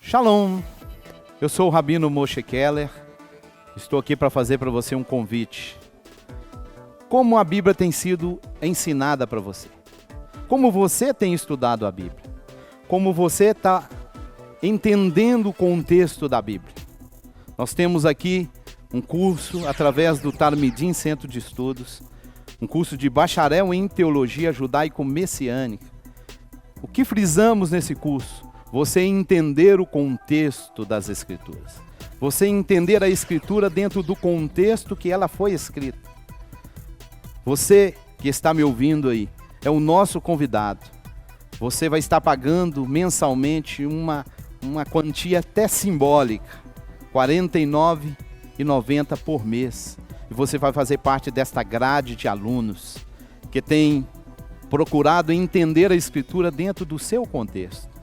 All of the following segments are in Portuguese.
Shalom, eu sou o Rabino Moshe Keller, estou aqui para fazer para você um convite. Como a Bíblia tem sido ensinada para você? Como você tem estudado a Bíblia? Como você está entendendo o contexto da Bíblia? Nós temos aqui um curso através do Talmidim Centro de Estudos, um curso de bacharel em Teologia Judaico-Messiânica. O que frisamos nesse curso? Você entender o contexto das Escrituras. Você entender a Escritura dentro do contexto que ela foi escrita. Você que está me ouvindo aí, é o nosso convidado. Você vai estar pagando mensalmente uma quantia até simbólica, R$ 49,90 por mês. E você vai fazer parte desta grade de alunos que tem procurado entender a Escritura dentro do seu contexto.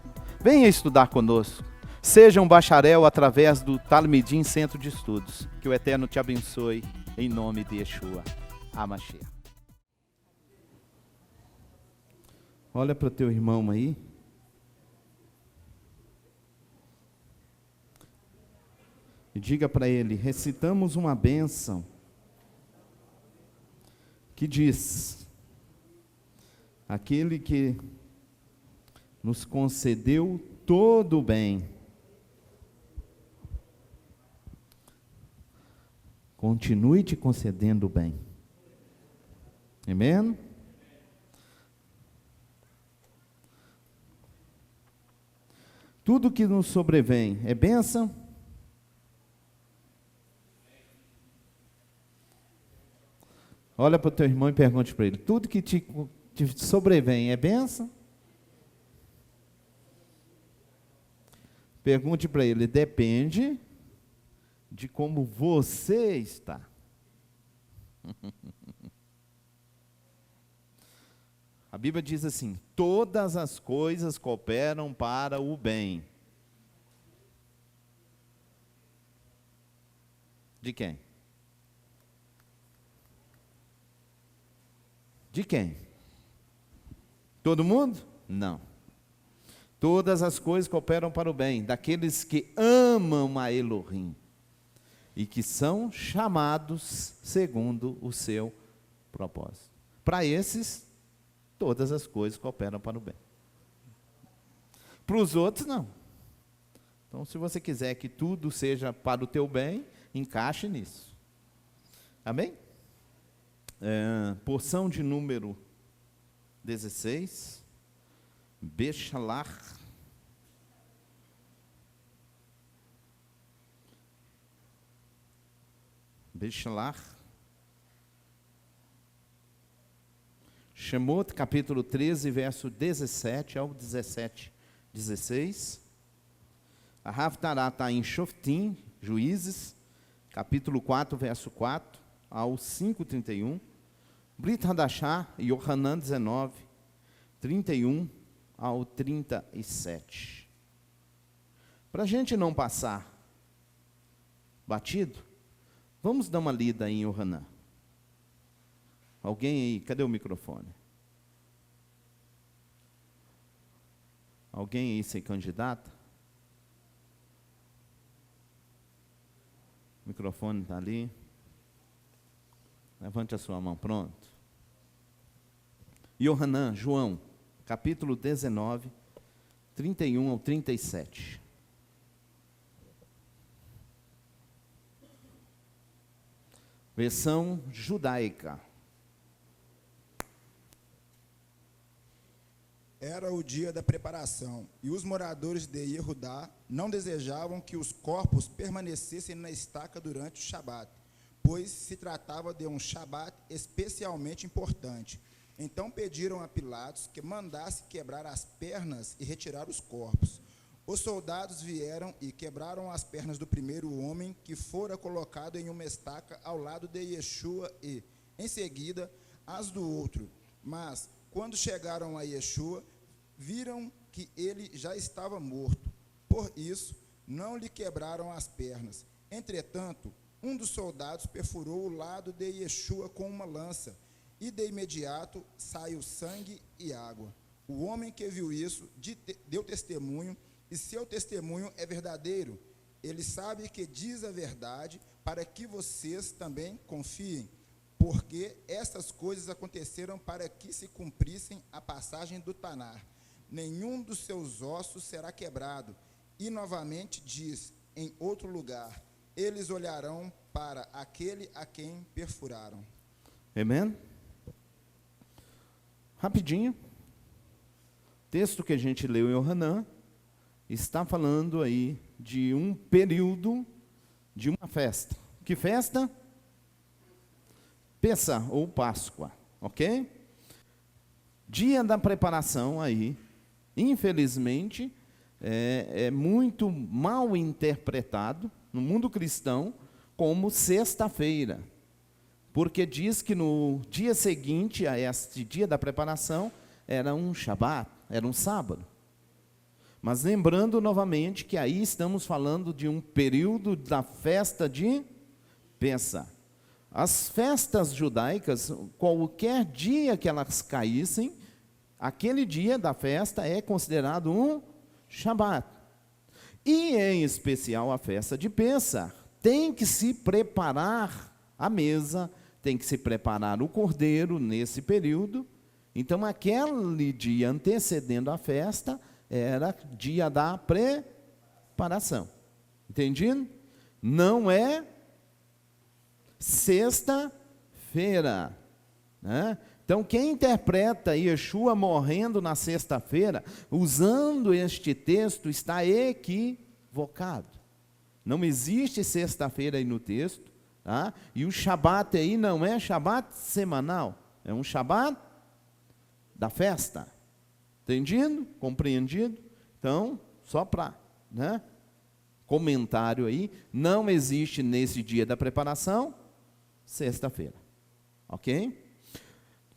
Venha estudar conosco. Seja um bacharel através do Talmidim Centro de Estudos. Que o Eterno te abençoe, em nome de Yeshua HaMashiach. Olha para o teu irmão aí. E diga para ele, recitamos uma bênção que diz: aquele que nos concedeu todo o bem, continue te concedendo o bem. Amém? Tudo que nos sobrevém é bênção? Olha para o teu irmão e pergunte para ele, tudo que te sobrevém é bênção? Pergunte para ele, depende de como você está. A Bíblia diz assim, todas as coisas cooperam para o bem. De quem? De quem? Todo mundo? Não. Todas as coisas cooperam para o bem, daqueles que amam a Elohim e que são chamados segundo o seu propósito. Para esses, todas as coisas cooperam para o bem. Para os outros, não. Então, se você quiser que tudo seja para o teu bem, encaixe nisso. Amém? Porção de número 16. Bechalach. Shemot, capítulo 13, verso 17 ao 16. A Haftarah está em Shoftim, Juízes, capítulo 4, verso 4 ao 5:31. Brit Hadashah, Yohanan 19, 31 ao 37. Para a gente não passar batido, vamos dar uma lida em Yohanan. Alguém aí, cadê o microfone? Alguém aí se candidata? O microfone está ali. Levante a sua mão, pronto. Yohanan, João, capítulo 19, 31 ao 37. Versão judaica. Era o dia da preparação, e os moradores de Yehudá não desejavam que os corpos permanecessem na estaca durante o Shabat, pois se tratava de um Shabat especialmente importante. Então pediram a Pilatos que mandasse quebrar as pernas e retirar os corpos. Os soldados vieram e quebraram as pernas do primeiro homem que fora colocado em uma estaca ao lado de Yeshua e, em seguida, as do outro. Mas, quando chegaram a Yeshua, viram que ele já estava morto. Por isso, não lhe quebraram as pernas. Entretanto, um dos soldados perfurou o lado de Yeshua com uma lança, e de imediato saiu sangue e água. O homem que viu isso deu testemunho e seu testemunho é verdadeiro. Ele sabe que diz a verdade, para que vocês também confiem, porque estas coisas aconteceram para que se cumprissem a passagem do Tanar. Nenhum dos seus ossos será quebrado. E novamente diz, em outro lugar, eles olharão para aquele a quem perfuraram. Amém? Rapidinho. O texto que a gente leu em Yohanan está falando aí de um período de uma festa. Que festa? Pessah ou Páscoa, ok? Dia da preparação aí, infelizmente, é muito mal interpretado no mundo cristão como sexta-feira, porque diz que no dia seguinte a este dia da preparação era um Shabat, era um sábado. Mas lembrando novamente que aí estamos falando de um período da festa de Pessah. As festas judaicas, qualquer dia que elas caíssem, aquele dia da festa é considerado um Shabat. E em especial a festa de Pessah, tem que se preparar a mesa, tem que se preparar o cordeiro nesse período. Então aquele dia antecedendo a festa era dia da preparação. Entendido? Não é sexta-feira, né? Então, quem interpreta Yeshua morrendo na sexta-feira, usando este texto, está equivocado. Não existe sexta-feira aí no texto, tá? E o Shabat aí não é Shabat semanal, é um Shabat da festa. Entendido? Compreendido? Então, só para, né? Comentário aí, não existe nesse dia da preparação, sexta-feira, ok?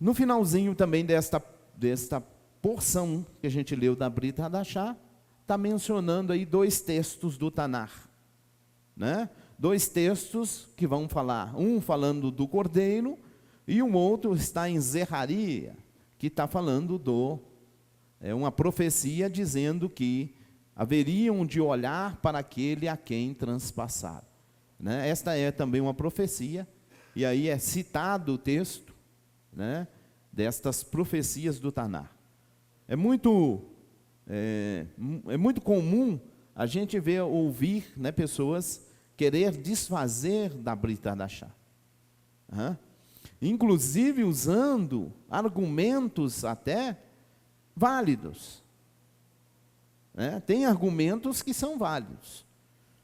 No finalzinho também desta porção que a gente leu da Brit Hadashah, está mencionando aí 2 textos do Tanar, né? 2 textos que vão falar, um falando do cordeiro, e um outro está em Zerraria, que está falando uma profecia dizendo que haveriam de olhar para aquele a quem transpassaram, né? Esta é também uma profecia, e aí é citado o texto, né, destas profecias do Tanar. É muito comum a gente ouvir, né, pessoas querer desfazer da Brit Hadashah, inclusive usando argumentos até válidos, né? Tem argumentos que são válidos,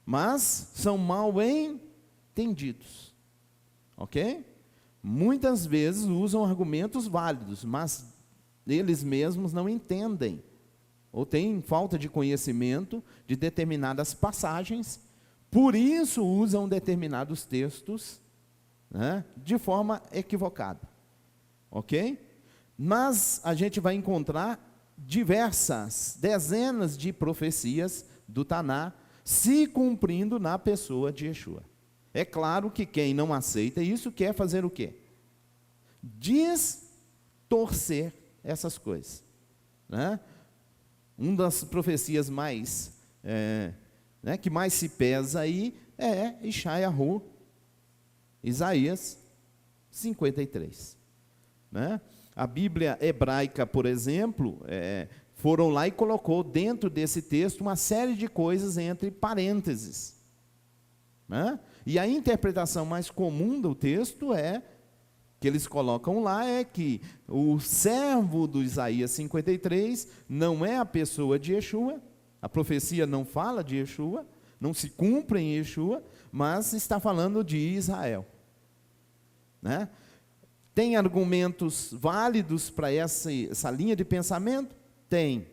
mas são mal entendidos, ok? Muitas vezes usam argumentos válidos, mas eles mesmos não entendem, ou têm falta de conhecimento de determinadas passagens, por isso usam determinados textos, né, de forma equivocada, ok? Mas a gente vai encontrar dezenas de profecias do Tanar se cumprindo na pessoa de Yeshua. É claro que quem não aceita isso quer fazer o quê? Distorcer essas coisas, né? Uma das profecias mais, né, que mais se pesa aí é Ishayahu, Isaías 53, né? A Bíblia hebraica, por exemplo, foram lá e colocou dentro desse texto uma série de coisas entre parênteses, né? E a interpretação mais comum do texto que eles colocam lá é que o servo do Isaías 53 não é a pessoa de Yeshua, a profecia não fala de Yeshua, não se cumpre em Yeshua, mas está falando de Israel, né? Tem argumentos válidos para essa linha de pensamento? Tem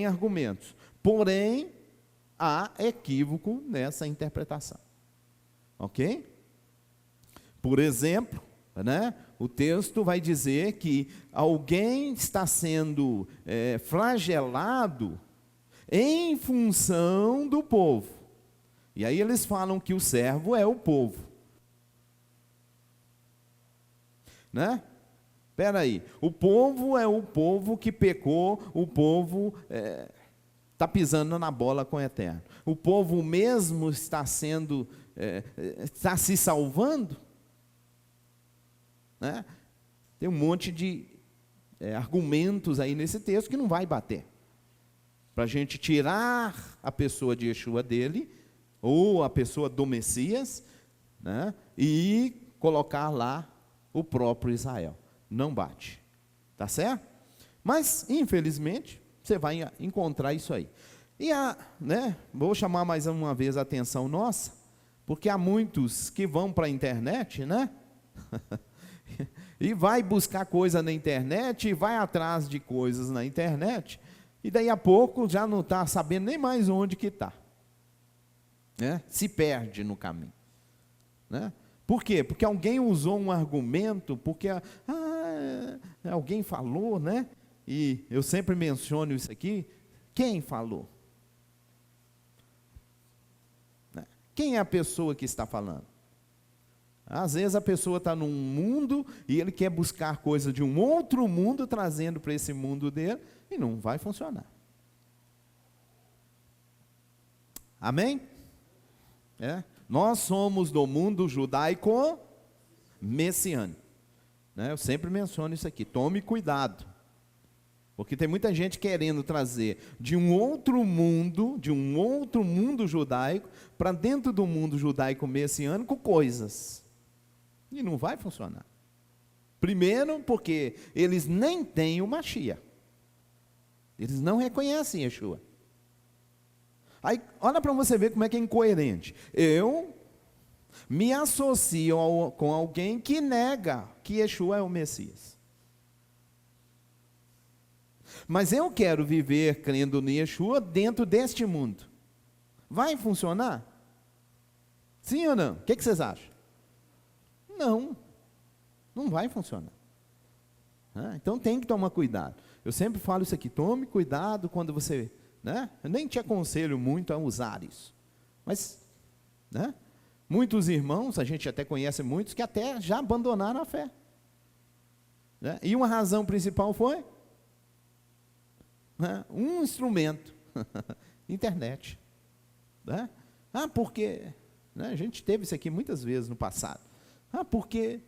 argumentos, porém há equívoco nessa interpretação, ok? Por exemplo, né, o texto vai dizer que alguém está sendo flagelado em função do povo, e aí eles falam que o servo é o povo, né? Espera aí, o povo é o povo que pecou, o povo está pisando na bola com o Eterno. O povo mesmo está está se salvando, né? Tem um monte de argumentos aí nesse texto que não vai bater. Para a gente tirar a pessoa de Yeshua dele, ou a pessoa do Messias, né? E colocar lá o próprio Israel. Não bate. Tá certo? Mas, infelizmente, você vai encontrar isso aí. E vou chamar mais uma vez a atenção nossa, porque há muitos que vão para a internet, né? E vai buscar coisa na internet, e vai atrás de coisas na internet, e daí a pouco já não está sabendo nem mais onde que está. Né? Se perde no caminho. Né? Por quê? Porque alguém usou um argumento, porque alguém falou, né? E eu sempre menciono isso aqui. Quem falou? Quem é a pessoa que está falando? Às vezes a pessoa está num mundo e ele quer buscar coisa de um outro mundo, trazendo para esse mundo dele, e não vai funcionar. Amém? Nós somos do mundo judaico messiânico. Eu sempre menciono isso aqui, tome cuidado. Porque tem muita gente querendo trazer de um outro mundo judaico, para dentro do mundo judaico messiânico coisas. E não vai funcionar. Primeiro, porque eles nem têm o Mashiach. Eles não reconhecem Yeshua. Aí, olha para você ver como é que é incoerente. Eu me associo com alguém que nega que Yeshua é o Messias. Mas eu quero viver crendo no Yeshua dentro deste mundo. Vai funcionar? Sim ou não? O que vocês acham? Não vai funcionar. Então tem que tomar cuidado. Eu sempre falo isso aqui, tome cuidado quando você... Eu nem te aconselho muito a usar isso. Mas, muitos irmãos, a gente até conhece muitos, que até já abandonaram a fé. E uma razão principal foi... um instrumento, internet. Porque, a gente teve isso aqui muitas vezes no passado. Porque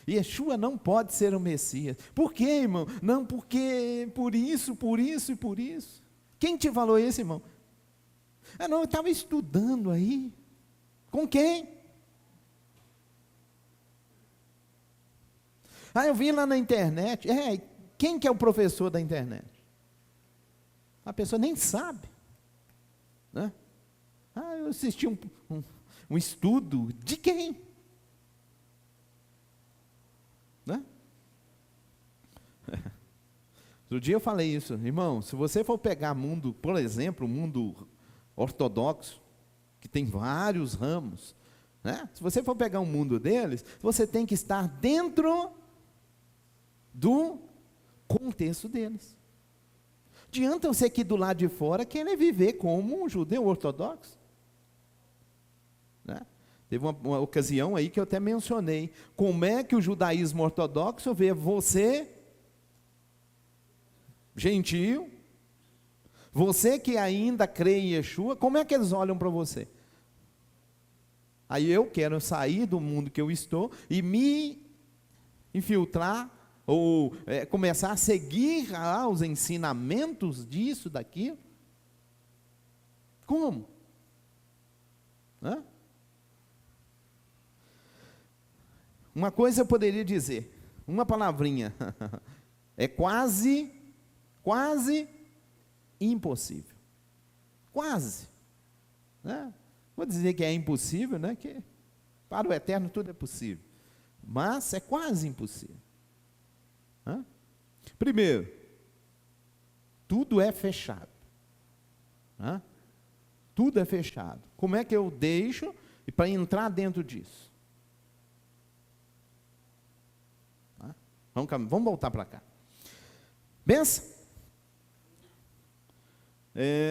Yeshua não pode ser o Messias. Por quê, irmão? Não, porque por isso e por isso. Quem te falou isso, irmão? Não, eu estava estudando aí. Com quem? Eu vi lá na internet. Quem que é o professor da internet? A pessoa nem sabe. Eu assisti um estudo. De quem? Outro dia eu falei isso, irmão, se você for pegar mundo, por exemplo, o mundo ortodoxo, que tem vários ramos, se você for pegar um mundo deles, você tem que estar dentro do contexto deles. Adianta você aqui do lado de fora querer viver como um judeu ortodoxo. Teve uma ocasião aí que eu até mencionei, como é que o judaísmo ortodoxo vê você, gentio, você que ainda crê em Yeshua, como é que eles olham para você? Aí eu quero sair do mundo que eu estou e me infiltrar, ou começar a seguir os ensinamentos disso, daquilo. Como? Uma coisa eu poderia dizer, uma palavrinha, é quase impossível. Quase. Vou dizer que é impossível, que para o Eterno tudo é possível. Mas é quase impossível. Primeiro, tudo é fechado. Tudo é fechado. Como é que eu deixo para entrar dentro disso? Vamos voltar para cá. Pensa.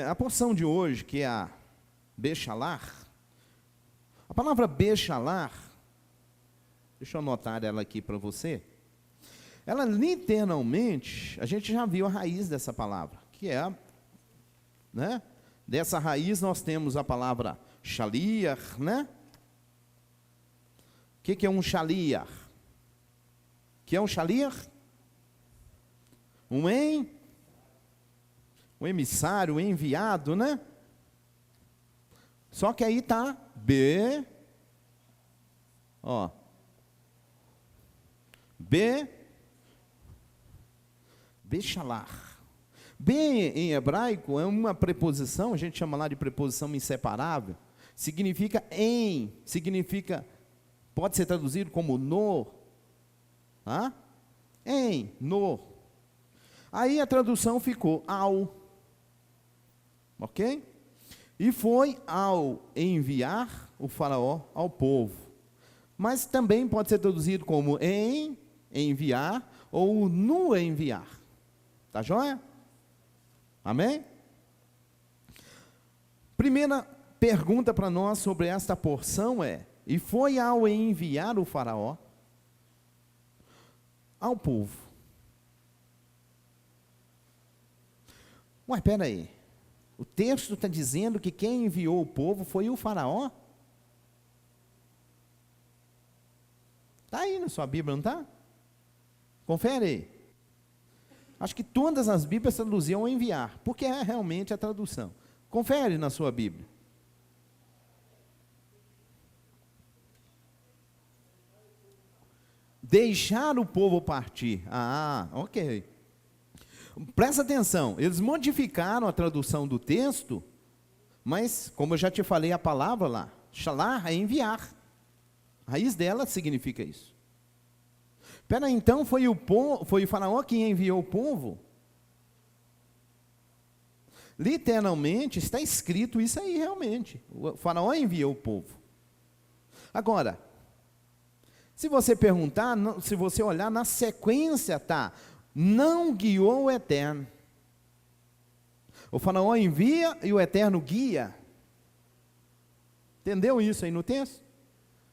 A porção de hoje, que é a Bechalar, a palavra Bechalar, deixa eu anotar ela aqui para você, ela literalmente, a gente já viu a raiz dessa palavra, que é né? Dessa raiz nós temos a palavra shaliar, né? O que é um shaliar? O que é um shaliar? Um emissário, um enviado, né? Só que aí está Beshalar. B em hebraico é uma preposição, a gente chama lá de preposição inseparável. Significa em, pode ser traduzido como no. Em, no. Aí a tradução ficou ao. Ok? E foi ao enviar o faraó ao povo. Mas também pode ser traduzido como em enviar ou no enviar. Tá joia? Amém? Primeira pergunta para nós sobre esta porção é: e foi ao enviar o faraó ao povo. Ué, pera aí. O texto está dizendo que quem enviou o povo foi o faraó? Está aí na sua Bíblia, não está? Confere aí. Acho que todas as Bíblias traduziam enviar, porque é realmente a tradução. Confere na sua Bíblia. Deixar o povo partir. Ok. Presta atenção, eles modificaram a tradução do texto, mas, como eu já te falei a palavra lá, shalar é enviar. A raiz dela significa isso. Espera, então foi o faraó que enviou o povo? Literalmente está escrito isso aí realmente. O faraó enviou o povo. Agora, se você perguntar, se você olhar na sequência, tá? Não guiou o Eterno. O faraó envia e o Eterno guia. Entendeu isso aí no texto?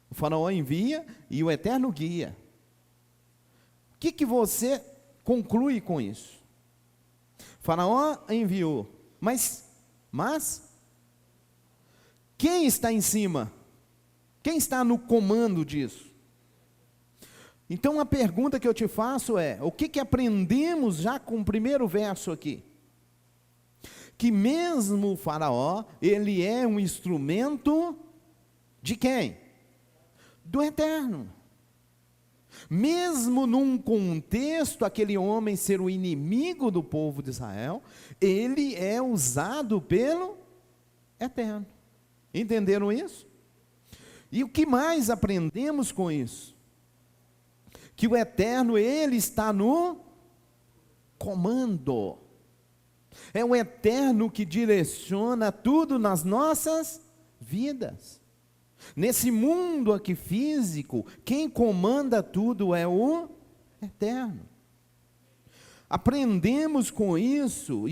O faraó envia e o Eterno guia. O que você conclui com isso? O faraó enviou, mas quem está em cima? Quem está no comando disso? Então a pergunta que eu te faço é: o que aprendemos já com o primeiro verso aqui? Que mesmo o faraó, ele é um instrumento de quem? Do Eterno. Mesmo num contexto, aquele homem ser o inimigo do povo de Israel, ele é usado pelo Eterno. Entenderam isso? E o que mais aprendemos com isso? Que o Eterno, ele está no comando. É o Eterno que direciona tudo nas nossas vidas. Nesse mundo aqui físico, quem comanda tudo é o Eterno. Aprendemos com isso,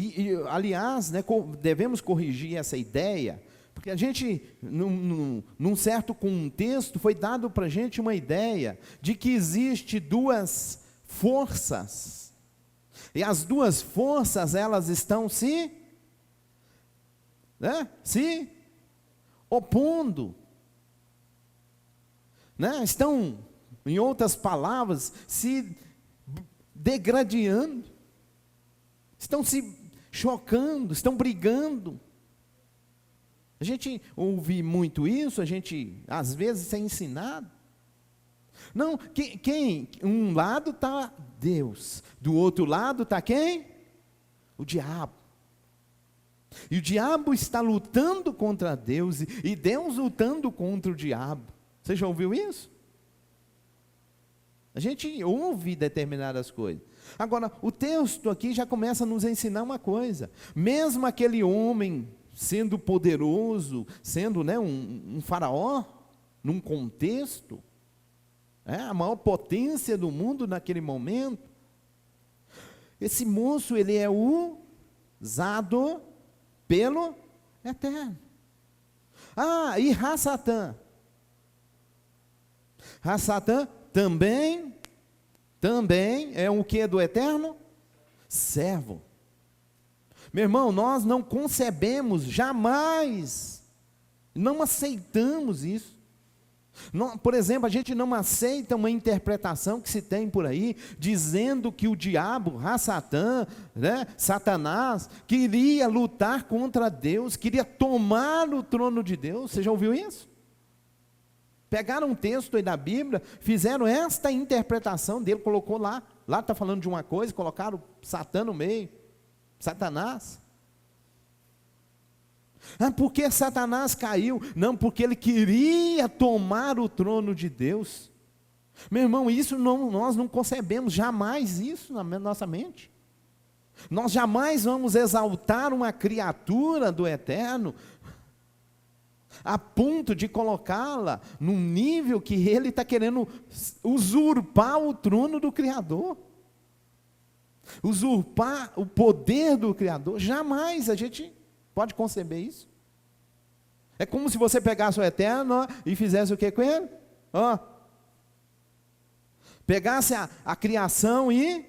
aliás, né, devemos corrigir essa ideia, porque a gente, num certo contexto, foi dado para a gente uma ideia de que existe duas forças, e as duas forças, elas estão se opondo, né? Estão, em outras palavras, se degradando, estão se chocando, estão brigando. A gente ouve muito isso, a gente às vezes é ensinado. Não, um lado está Deus, do outro lado está quem? O diabo. E o diabo está lutando contra Deus, e Deus lutando contra o diabo. Você já ouviu isso? A gente ouve determinadas coisas. Agora, o texto aqui já começa a nos ensinar uma coisa. Mesmo aquele homem sendo poderoso, sendo, né, um faraó, num contexto, a maior potência do mundo naquele momento, esse moço, ele é usado pelo Eterno. E Rassatã. Rassatã também é o que do Eterno? Servo. Meu irmão, nós não concebemos jamais, não aceitamos isso. Por exemplo, a gente não aceita uma interpretação que se tem por aí, dizendo que o diabo, Satã, né, Satanás, queria lutar contra Deus, queria tomar o trono de Deus. Você já ouviu isso? Pegaram um texto aí da Bíblia, fizeram esta interpretação dele, colocou lá está falando de uma coisa, colocaram Satã no meio, Satanás. Por que Satanás caiu? Não, porque ele queria tomar o trono de Deus. Meu irmão, isso nós não concebemos jamais isso na nossa mente. Nós jamais vamos exaltar uma criatura do eterno a ponto de colocá-la num nível que ele está querendo usurpar o trono do Criador, usurpar o poder do Criador. Jamais a gente pode conceber isso. É como se você pegasse o eterno e fizesse o que com ele? Pegasse a criação e...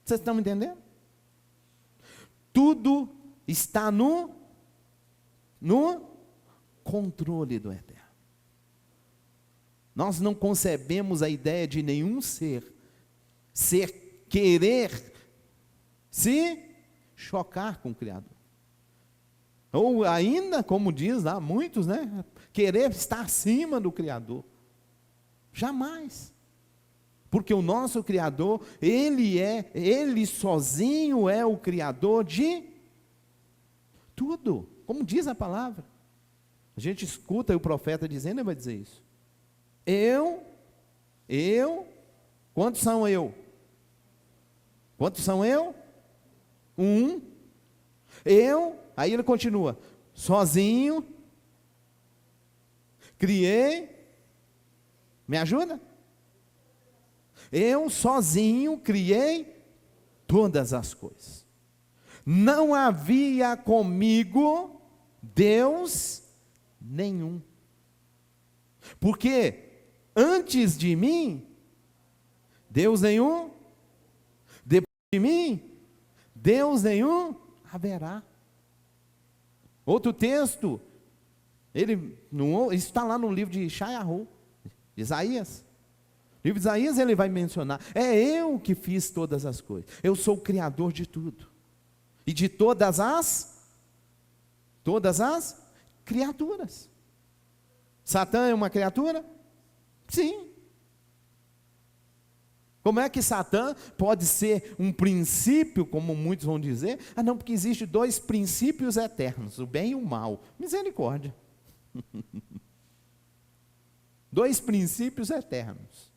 Vocês estão me entendendo? Tudo está no controle do eterno. Nós não concebemos a ideia de nenhum ser querer se chocar com o Criador. Ou ainda, como diz lá muitos, né, querer estar acima do Criador. Jamais. Porque o nosso Criador, Ele sozinho é o Criador de tudo. Como diz a palavra. A gente escuta o profeta dizendo, ele vai dizer isso. Quantos são eu? Quantos são eu? Aí ele continua, sozinho, criei, me ajuda? Eu sozinho criei todas as coisas. Não havia comigo Deus nenhum. Porque antes de mim, Deus nenhum, depois de mim, Deus nenhum haverá. Outro texto, isso está lá no livro de Yeshayahu, Isaías. No livro de Isaías ele vai mencionar, é eu que fiz todas as coisas, eu sou o Criador de tudo, e de todas as criaturas. Satã é uma criatura? Sim. Como é que Satã pode ser um princípio, como muitos vão dizer? Não, porque existem dois princípios eternos, o bem e o mal. Misericórdia. Dois princípios eternos.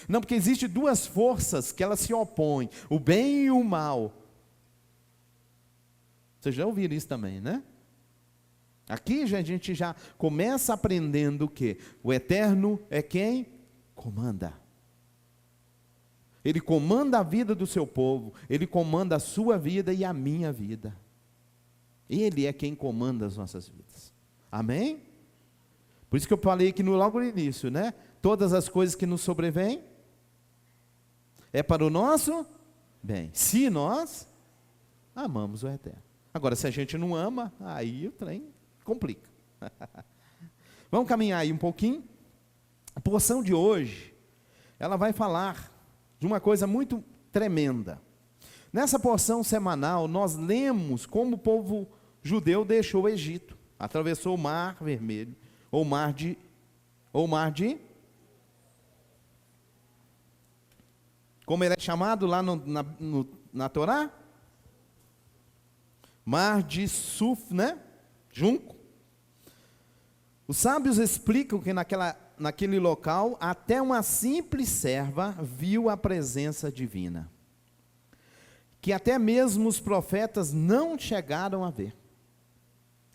Não, porque existem duas forças que elas se opõem, o bem e o mal. Vocês já ouviram isso também, né? Aqui a gente já começa aprendendo que o eterno é quem comanda. Ele comanda a vida do seu povo, ele comanda a sua vida e a minha vida. Ele é quem comanda as nossas vidas. Amém? Por isso que eu falei aqui logo no início, né? Todas as coisas que nos sobrevêm é para o nosso bem. Se nós amamos o eterno. Agora, se a gente não ama, aí o trem complica. Vamos caminhar aí um pouquinho. A porção de hoje, ela vai falar de uma coisa muito tremenda. Nessa porção semanal, nós lemos como o povo judeu deixou o Egito, atravessou o Mar Vermelho, ou mar de, como ele é chamado lá na Torá? Mar de Suf, né? Junco. Os sábios explicam que naquele local, até uma simples serva viu a presença divina, que até mesmo os profetas não chegaram a ver.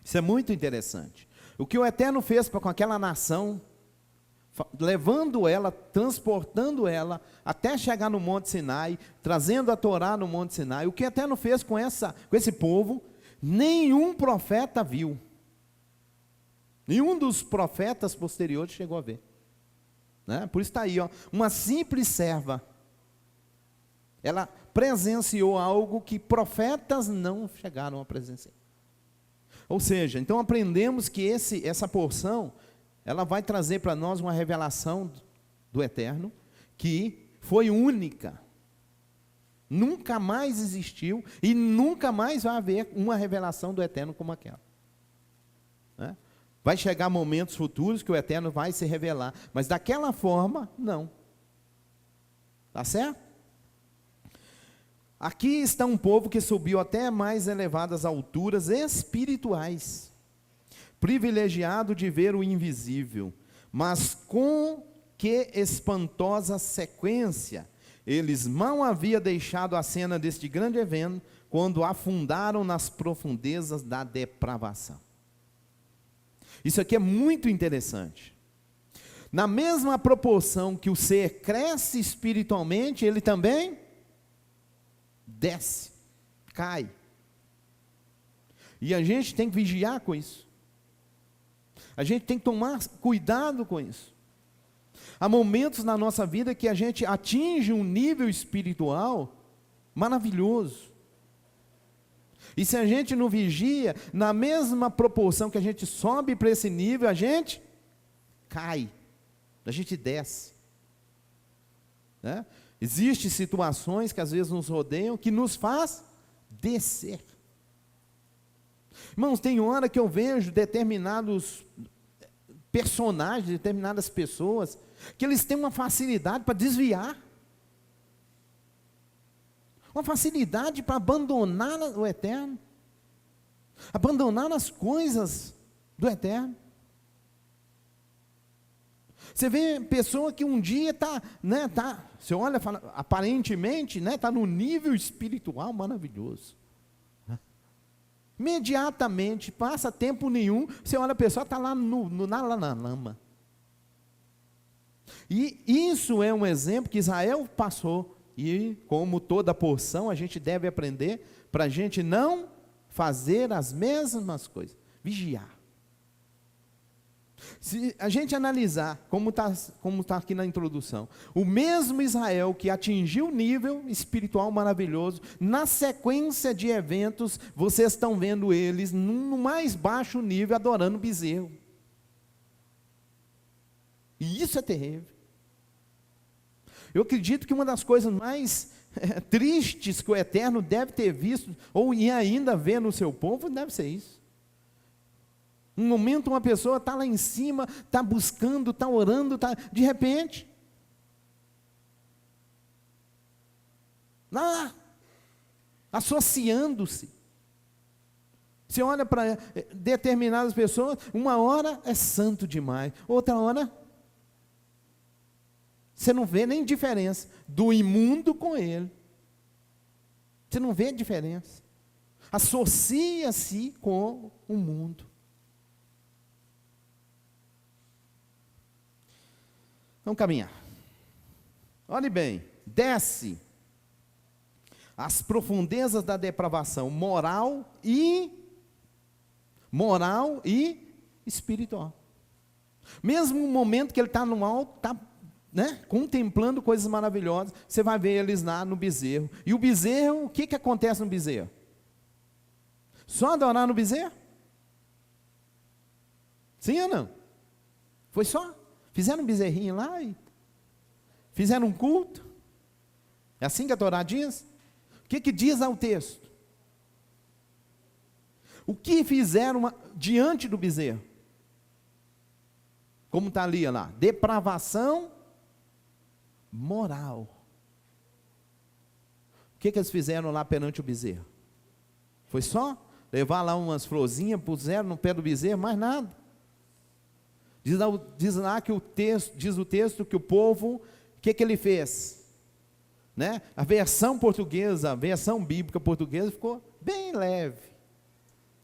Isso é muito interessante. O que o Eterno fez com aquela nação, levando ela, transportando ela, até chegar no Monte Sinai, trazendo a Torá no Monte Sinai, o que o Eterno fez com esse povo, nenhum profeta viu. Nenhum dos profetas posteriores chegou a ver, né? Por isso está aí, uma simples serva. Ela presenciou algo que profetas não chegaram a presenciar. Ou seja, então aprendemos que essa porção, ela vai trazer para nós uma revelação do Eterno, que foi única. Nunca mais existiu e nunca mais vai haver uma revelação do Eterno como aquela. Né? Vai chegar momentos futuros que o Eterno vai se revelar, mas daquela forma, não. Tá certo? Aqui está um povo que subiu até mais elevadas alturas espirituais, privilegiado de ver o invisível, mas com que espantosa sequência! Eles mal haviam deixado a cena deste grande evento, quando afundaram nas profundezas da depravação. Isso aqui é muito interessante. Na mesma proporção que o ser cresce espiritualmente, ele também desce, cai. E a gente tem que vigiar com isso. A gente tem que tomar cuidado com isso. Há momentos na nossa vida que a gente atinge um nível espiritual maravilhoso. E se a gente não vigia, na mesma proporção que a gente sobe para esse nível, a gente cai, a gente desce. Né? Existem situações que às vezes nos rodeiam, que nos faz descer. Irmãos, tem hora que eu vejo determinados personagens, determinadas pessoas, que eles têm uma facilidade para desviar, uma facilidade para abandonar o Eterno, abandonar as coisas do Eterno. Você vê pessoa que um dia está, né, você olha, fala, aparentemente, né, está no nível espiritual maravilhoso. Imediatamente, passa tempo nenhum, você olha a pessoa, está lá na lama. E isso é um exemplo que Israel passou, e como toda porção, a gente deve aprender, para a gente não fazer as mesmas coisas, vigiar. Se a gente analisar, como está aqui na introdução, o mesmo Israel que atingiu o nível espiritual maravilhoso, na sequência de eventos, vocês estão vendo eles no mais baixo nível, adorando bezerro. E isso é terrível. Eu acredito que uma das coisas mais tristes que o Eterno deve ter visto, ou e ainda vê no seu povo, deve ser isso. Um momento uma pessoa está lá em cima, está buscando, está orando, de repente, lá, associando-se. Você olha para determinadas pessoas, uma hora é santo demais, outra hora, você não vê nem diferença do imundo com ele. Você não vê diferença. Associa-se com o mundo. Vamos caminhar. Olhe bem, desce as profundezas da depravação moral e espiritual. Mesmo no momento que ele está no alto, está, né, contemplando coisas maravilhosas, você vai ver eles lá no bezerro. E o bezerro, o que acontece no bezerro? Só adorar no bezerro? Sim ou não? Foi só? Fizeram um bezerrinho lá e fizeram um culto. É assim que a Torá diz? O que diz ao texto? O que fizeram diante do bezerro? Como está ali lá? Depravação moral. O que eles fizeram lá perante o bezerro? Foi só levar lá umas florzinhas, puseram no pé do bezerro, mais nada. Diz lá que diz o texto que o povo, o que ele fez? Né? A versão portuguesa, a versão bíblica portuguesa ficou bem leve.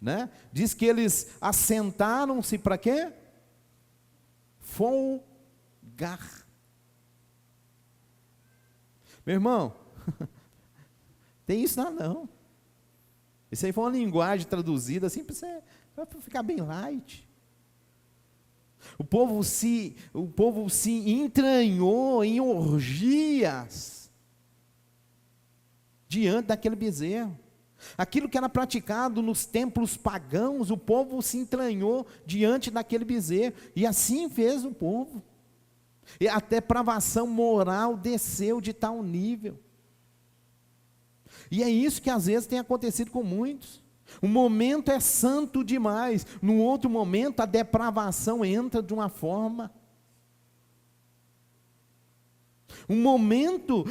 Né? Diz que eles assentaram-se para quê? Folgar. Meu irmão, tem isso lá não. Isso aí foi uma linguagem traduzida assim para ficar bem light. O povo se entranhou em orgias. diante daquele bezerro. Aquilo que era praticado nos templos pagãos, o povo se entranhou diante daquele bezerro, e assim fez o povo. E a depravação moral desceu de tal nível. E é isso que às vezes tem acontecido com muitos. Um momento é santo demais, no outro momento a depravação entra de uma forma. Um momento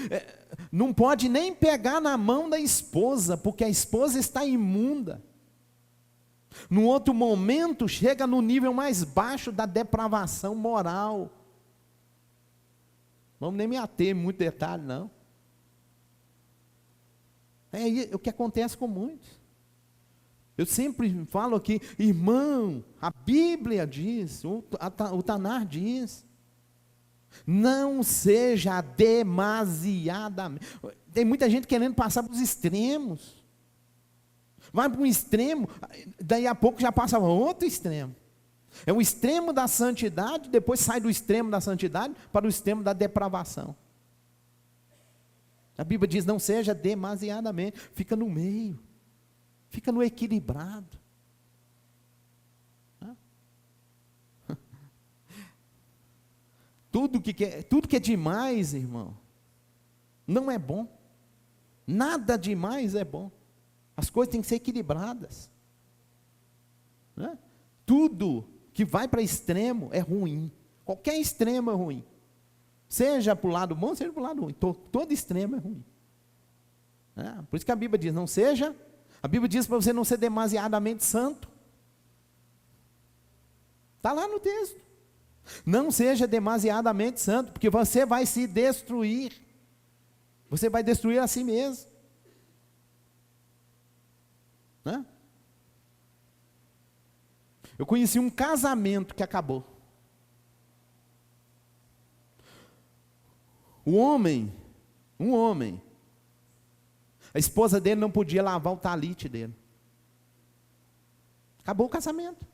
não pode nem pegar na mão da esposa, porque a esposa está imunda. No outro momento chega no nível mais baixo da depravação moral. Vamos nem me ater em muito detalhe, não. É o que acontece com muitos. Eu sempre falo aqui, irmão, a Bíblia diz, o Tanar diz, não seja demasiadamente. Tem muita gente querendo passar para os extremos. Vai para um extremo, daí a pouco já passa para outro extremo. É o extremo da santidade, depois sai do extremo da santidade para o extremo da depravação. A Bíblia diz, não seja demasiadamente, fica no meio, fica no equilibrado. Tudo que é demais, irmão, não é bom. Nada demais é bom. As coisas têm que ser equilibradas. Né? Tudo que vai para extremo é ruim. Qualquer extremo é ruim. Seja para o lado bom, seja para o lado ruim. Todo extremo é ruim. Por isso que a Bíblia diz, não seja. A Bíblia diz para você não ser demasiadamente santo. Está lá no texto. Não seja demasiadamente santo, porque você vai se destruir. Você vai destruir a si mesmo. Né? Eu conheci um casamento que acabou. Um homem, a esposa dele não podia lavar o talite dele. Acabou o casamento.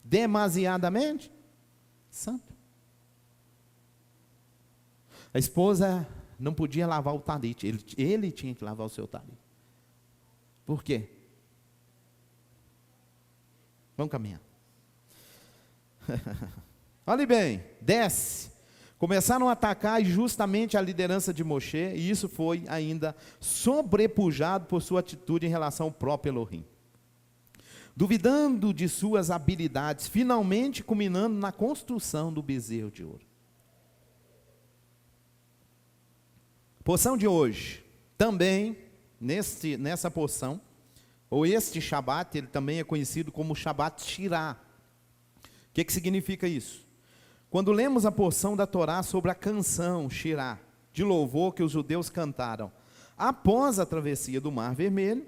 Demasiadamente santo. A esposa não podia lavar o talite, ele tinha que lavar o seu talite. Por quê? Vamos caminhar. Olhe bem, desce. Começaram a atacar justamente a liderança de Moshe, e isso foi ainda sobrepujado por sua atitude em relação ao próprio Elohim. Duvidando de suas habilidades, finalmente culminando na construção do bezerro de ouro. Porção de hoje, também, nessa porção, ou este Shabat, ele também é conhecido como Shabat Shirah. O que significa isso? Quando lemos a porção da Torá sobre a canção Shirah, de louvor que os judeus cantaram após a travessia do Mar Vermelho,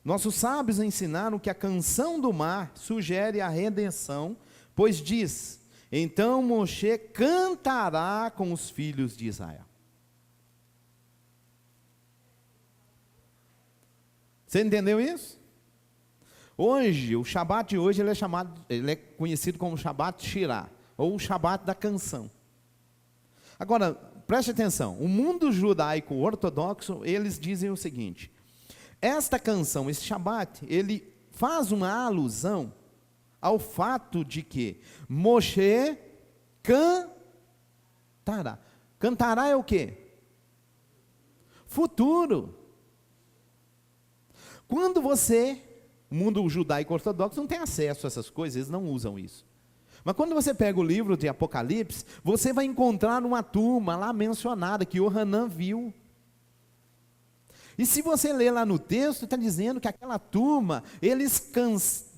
nossos sábios ensinaram que a canção do mar sugere a redenção, pois diz, então Moshe cantará com os filhos de Israel. Você entendeu isso? Hoje, o Shabat de hoje, ele é conhecido como Shabat Shirah, ou o Shabat da canção. Agora, preste atenção, o mundo judaico ortodoxo, eles dizem o seguinte, esta canção, esse Shabat, ele faz uma alusão ao fato de que Moshe cantará. Cantará é o quê? Futuro. Quando o mundo judaico ortodoxo não tem acesso a essas coisas, eles não usam isso. Mas quando você pega o livro de Apocalipse, você vai encontrar uma turma lá mencionada, que Yohanan viu. E se você ler lá no texto, está dizendo que aquela turma, eles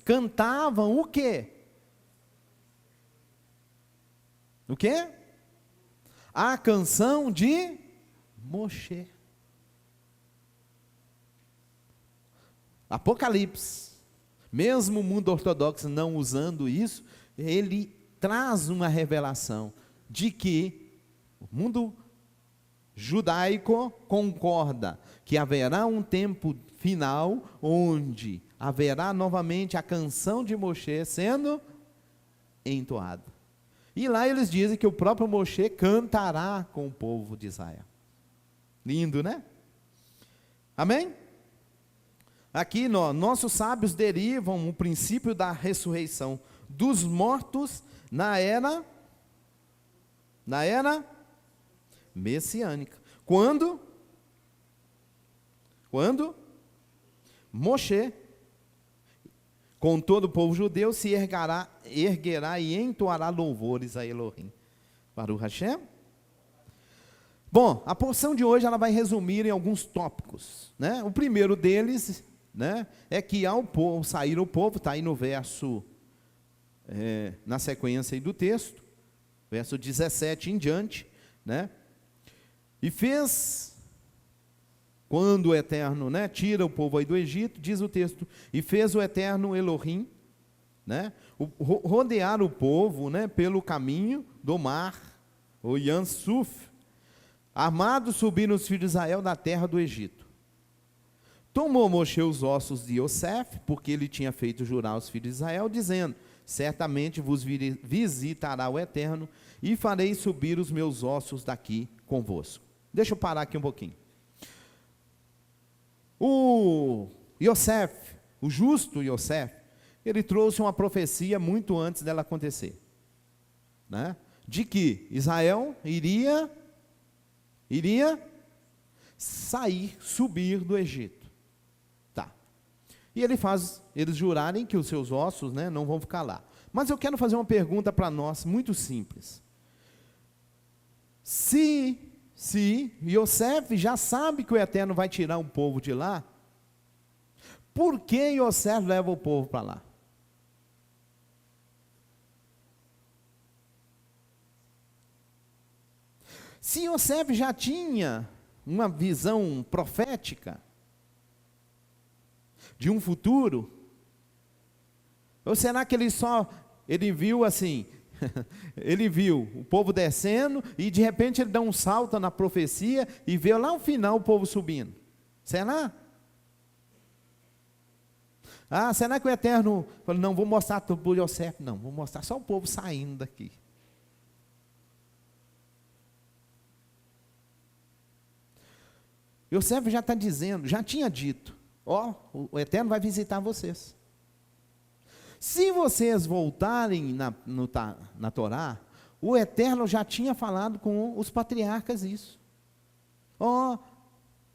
cantavam o quê? O quê? A canção de Moshe. Apocalipse, mesmo o mundo ortodoxo não usando isso, ele traz uma revelação de que o mundo judaico concorda que haverá um tempo final onde haverá novamente a canção de Moshe sendo entoada. E lá eles dizem que o próprio Moshe cantará com o povo de Israel. Lindo, né? Amém? Aqui, nossos sábios derivam o princípio da ressurreição dos mortos na era messiânica. Quando Moshe, com todo o povo judeu, se erguerá e entoará louvores a Elohim. Baruch Hashem. Bom, a porção de hoje ela vai resumir em alguns tópicos, né? O primeiro deles, né, é que ao povo, sair o povo, está aí no verso, na sequência aí do texto, verso 17 em diante, né? E fez, quando o Eterno, né, tira o povo aí do Egito, diz o texto, e fez o Eterno Elohim, né, rodear o povo, né, pelo caminho do mar, o Yansuf, armados subiram os filhos de Israel da terra do Egito. Tomou Moshe os ossos de Yosef, porque ele tinha feito jurar aos filhos de Israel, dizendo, certamente vos visitará o Eterno, e farei subir os meus ossos daqui convosco. Deixa eu parar aqui um pouquinho. O Yosef, o justo Yosef, ele trouxe uma profecia muito antes dela acontecer, né? De que Israel iria sair, subir do Egito. Tá. E ele faz eles jurarem que os seus ossos, né, não vão ficar lá. Mas eu quero fazer uma pergunta para nós, muito simples. Se Yosef já sabe que o Eterno vai tirar o povo de lá, por que Yosef leva o povo para lá? Se Yosef já tinha uma visão profética de um futuro, ou será que ele viu assim, ele viu o povo descendo e de repente ele dá um salto na profecia e vê lá no final o povo subindo? Será? Será que o Eterno falou, não, vou mostrar tudo para Yosef? Não, vou mostrar só o povo saindo daqui. Yosef já está dizendo, já tinha dito, o Eterno vai visitar vocês. Se vocês voltarem na Torá, o Eterno já tinha falado com os patriarcas isso.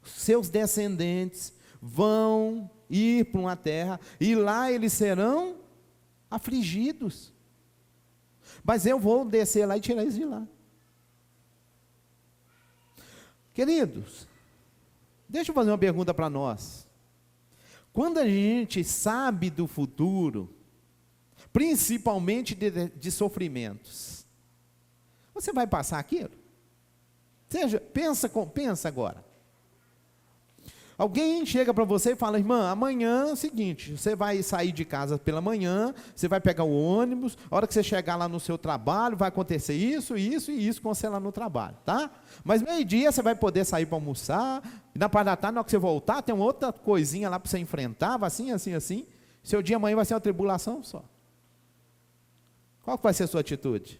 Seus descendentes vão ir para uma terra, e lá eles serão afligidos. Mas eu vou descer lá e tirar eles de lá. Queridos, deixa eu fazer uma pergunta para nós. Quando a gente sabe do futuro, principalmente de sofrimentos, você vai passar aquilo? Pensa agora. Alguém chega para você e fala, irmã, amanhã é o seguinte, você vai sair de casa pela manhã, você vai pegar o ônibus, a hora que você chegar lá no seu trabalho, vai acontecer isso, isso e isso com você lá no trabalho, tá? Mas meio-dia você vai poder sair para almoçar, e na parte da tarde, na hora que você voltar, tem uma outra coisinha lá para você enfrentar, vai assim, assim, assim, seu dia amanhã vai ser uma tribulação só. Qual que vai ser a sua atitude?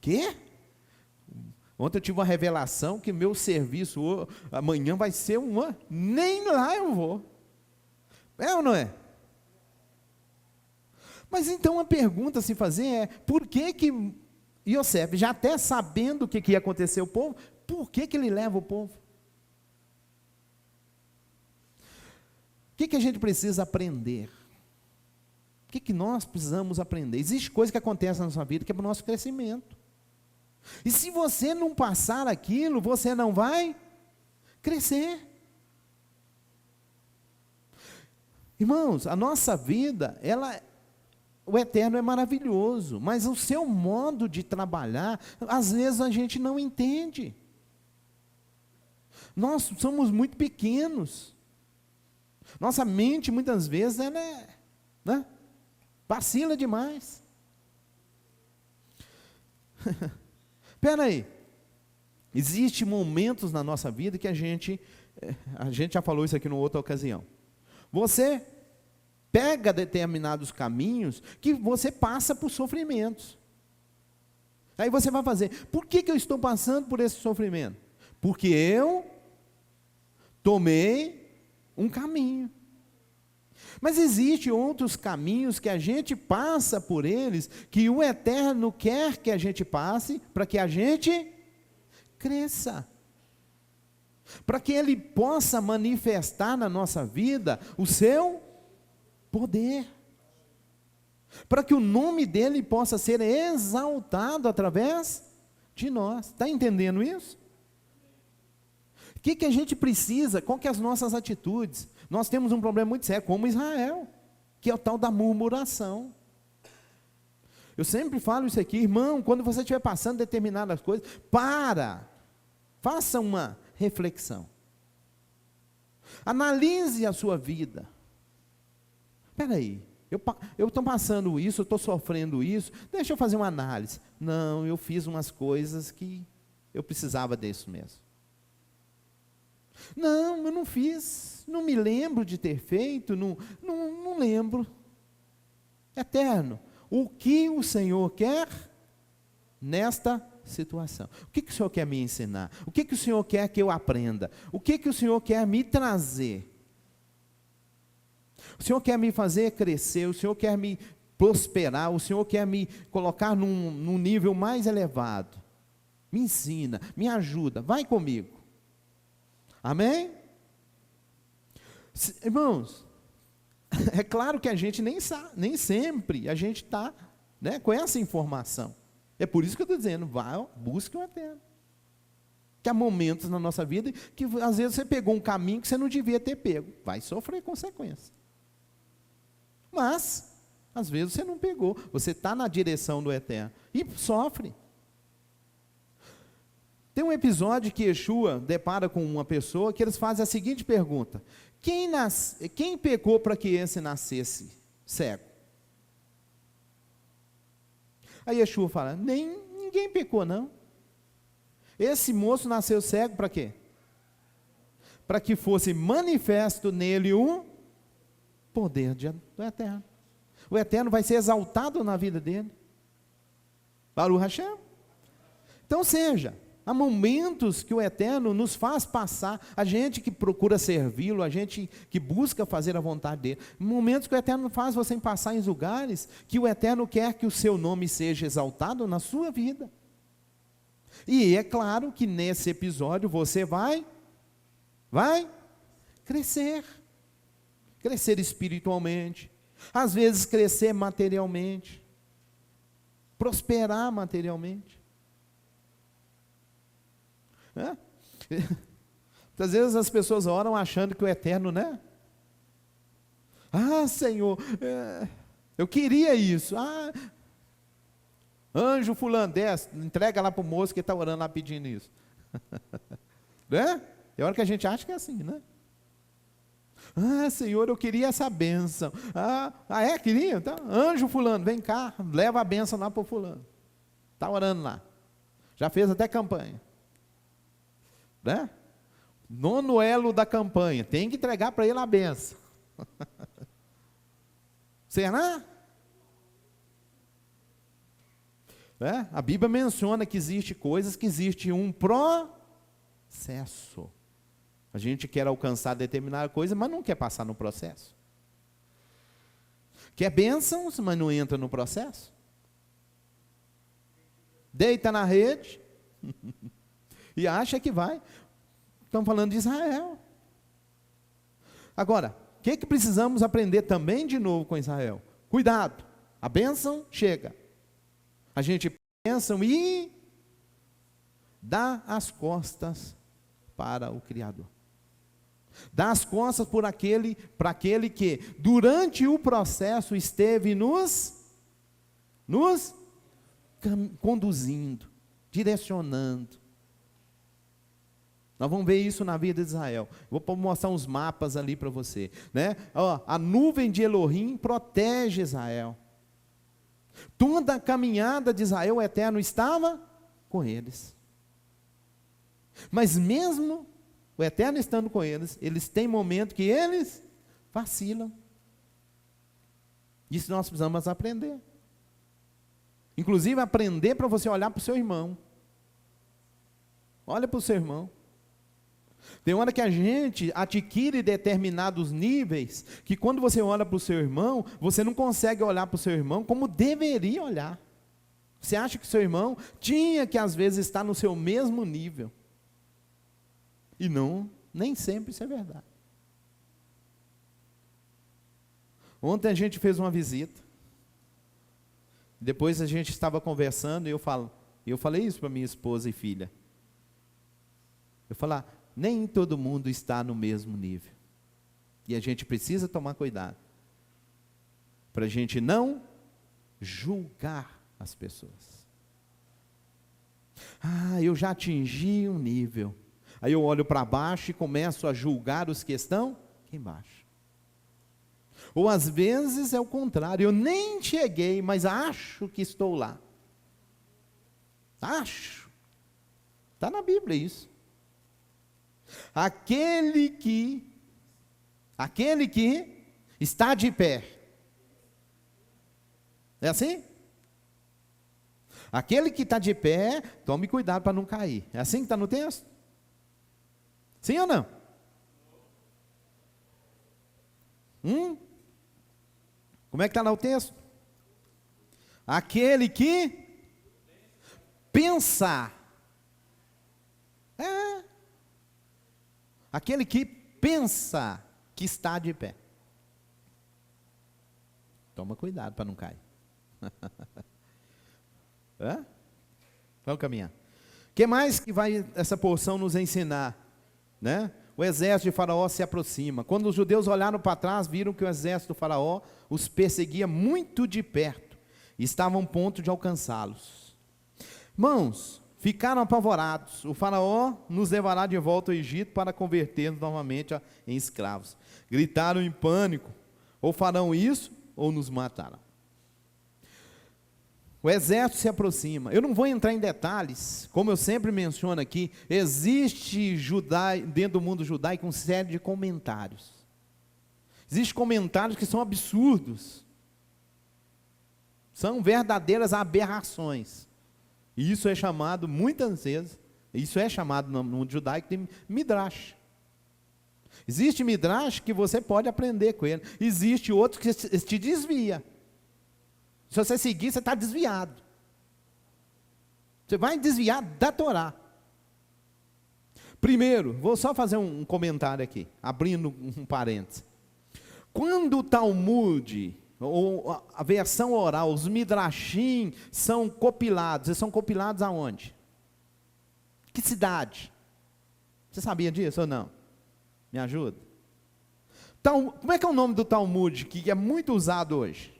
Quê? Ontem eu tive uma revelação que meu serviço amanhã vai ser nem lá eu vou. É ou não é? Mas então a pergunta a se fazer é, por que Yosef, já até sabendo o que ia acontecer ao povo, por que ele leva o povo? O que a gente precisa aprender? O que nós precisamos aprender? Existe coisa que acontece na nossa vida que é para o nosso crescimento. E se você não passar aquilo, você não vai crescer. Irmãos, a nossa vida, o Eterno é maravilhoso, mas o seu modo de trabalhar, às vezes a gente não entende. Nós somos muito pequenos. Nossa mente, muitas vezes, ela vacila demais. Espera aí, existem momentos na nossa vida que a gente já falou isso aqui numa outra ocasião. Você pega determinados caminhos que você passa por sofrimentos. Aí você vai fazer, por que eu estou passando por esse sofrimento? Porque eu tomei um caminho. Mas existem outros caminhos que a gente passa por eles, que o Eterno quer que a gente passe, para que a gente cresça. Para que Ele possa manifestar na nossa vida o seu poder. Para que o nome dEle possa ser exaltado através de nós. Está entendendo isso? O que a gente precisa? Qual que é as nossas atitudes? Nós temos um problema muito sério, como Israel, que é o tal da murmuração. Eu sempre falo isso aqui, irmão, quando você estiver passando determinadas coisas, faça uma reflexão. Analise a sua vida. Espera aí, eu estou passando isso, eu estou sofrendo isso, deixa eu fazer uma análise. Não, eu fiz umas coisas que eu precisava disso mesmo. Não, eu não fiz, não me lembro de ter feito, não lembro. Eterno, o que o Senhor quer nesta situação? O que o Senhor quer me ensinar? O que o Senhor quer que eu aprenda? O que o Senhor quer me trazer? O Senhor quer me fazer crescer, o Senhor quer me prosperar, o Senhor quer me colocar num nível mais elevado. Me ensina, me ajuda, vai comigo. Amém? Irmãos, é claro que a gente nem sempre a gente está, né, com essa informação. É por isso que eu estou dizendo, busque o Eterno. Que há momentos na nossa vida que às vezes você pegou um caminho que você não devia ter pego. Vai sofrer consequências. Mas, às vezes você não pegou. Você está na direção do Eterno. E sofre. Tem um episódio que Yeshua depara com uma pessoa que eles fazem a seguinte pergunta: quem pecou para que esse nascesse cego? Aí Yeshua fala: ninguém pecou não. Esse moço nasceu cego para quê? Para que fosse manifesto nele o poder do Eterno. O Eterno vai ser exaltado na vida dele. Baruch Hashem. Então há momentos que o Eterno nos faz passar, a gente que procura servi-lo, a gente que busca fazer a vontade dele, momentos que o Eterno faz você passar em lugares que o Eterno quer que o seu nome seja exaltado na sua vida. E é claro que nesse episódio você vai crescer espiritualmente, às vezes crescer materialmente, prosperar materialmente. Às vezes as pessoas oram achando que o Eterno, né? Senhor, eu queria isso. Anjo fulano, desce, entrega lá para o moço que está orando lá pedindo isso. Né? É hora que a gente acha que é assim, né? Senhor, eu queria essa bênção. Queria? Então, anjo fulano, vem cá, leva a bênção lá para o fulano. Está orando lá. Já fez até campanha. Né? Nono elo da campanha, tem que entregar para ele a benção. Será? Né? A Bíblia menciona que existe coisas, que existe um processo. A gente quer alcançar determinada coisa, mas não quer passar no processo. Quer bênçãos, mas não entra no processo. Deita na rede e acha que vai. Estamos falando de Israel. Agora, o que precisamos aprender também de novo com Israel? Cuidado, a bênção chega. A gente pensa e dá as costas para o Criador. Dá as costas para aquele que durante o processo esteve nos conduzindo, direcionando. Nós vamos ver isso na vida de Israel. Vou mostrar uns mapas ali para você, né? A nuvem de Elohim protege Israel. Toda a caminhada de Israel, o Eterno estava com eles. Mas mesmo o Eterno estando com eles têm momento que eles vacilam. Isso nós precisamos aprender. Inclusive aprender para você olhar para o seu irmão. Olha para o seu irmão. Tem hora que a gente adquire determinados níveis, que quando você olha para o seu irmão, você não consegue olhar para o seu irmão como deveria olhar. Você acha que o seu irmão tinha que às vezes estar no seu mesmo nível. E não, nem sempre isso é verdade. Ontem a gente fez uma visita. Depois a gente estava conversando e eu falei isso para minha esposa e filha. Eu falei, nem todo mundo está no mesmo nível. E a gente precisa tomar cuidado. Para a gente não julgar as pessoas. Eu já atingi um nível. Aí eu olho para baixo e começo a julgar os que estão aqui embaixo. Ou às vezes é o contrário, eu nem cheguei, mas acho que estou lá. Acho. Está na Bíblia isso. Aquele que está de pé. É assim? Aquele que está de pé, tome cuidado para não cair. É assim que está no texto? Sim ou não? Como é que está lá o texto? Aquele que pensa. Aquele que pensa que está de pé. Toma cuidado para não cair. Vamos caminhar. O que mais que vai essa porção nos ensinar? Né? O exército de Faraó se aproxima. Quando os judeus olharam para trás, viram que o exército do Faraó os perseguia muito de perto. E estavam a ponto de alcançá-los. Irmãos, ficaram apavorados. O Faraó nos levará de volta ao Egito para converter-nos novamente em escravos. Gritaram em pânico. Ou farão isso, ou nos matarão. O exército se aproxima. Eu não vou entrar em detalhes, como eu sempre menciono aqui, existe dentro do mundo judaico uma série de comentários. Existem comentários que são absurdos. São verdadeiras aberrações. E isso é chamado, muitas vezes, no mundo judaico de midrash. Existe midrash que você pode aprender com ele. Existe outro que te desvia. Se você seguir, você está desviado. Você vai desviar da Torá. Primeiro, vou só fazer um comentário aqui, abrindo um parênteses. Quando o Talmud, ou a versão oral, os midrashim, são compilados, eles são compilados aonde? Que cidade? Você sabia disso ou não? Me ajuda? Então, como é que é o nome do Talmud, que é muito usado hoje?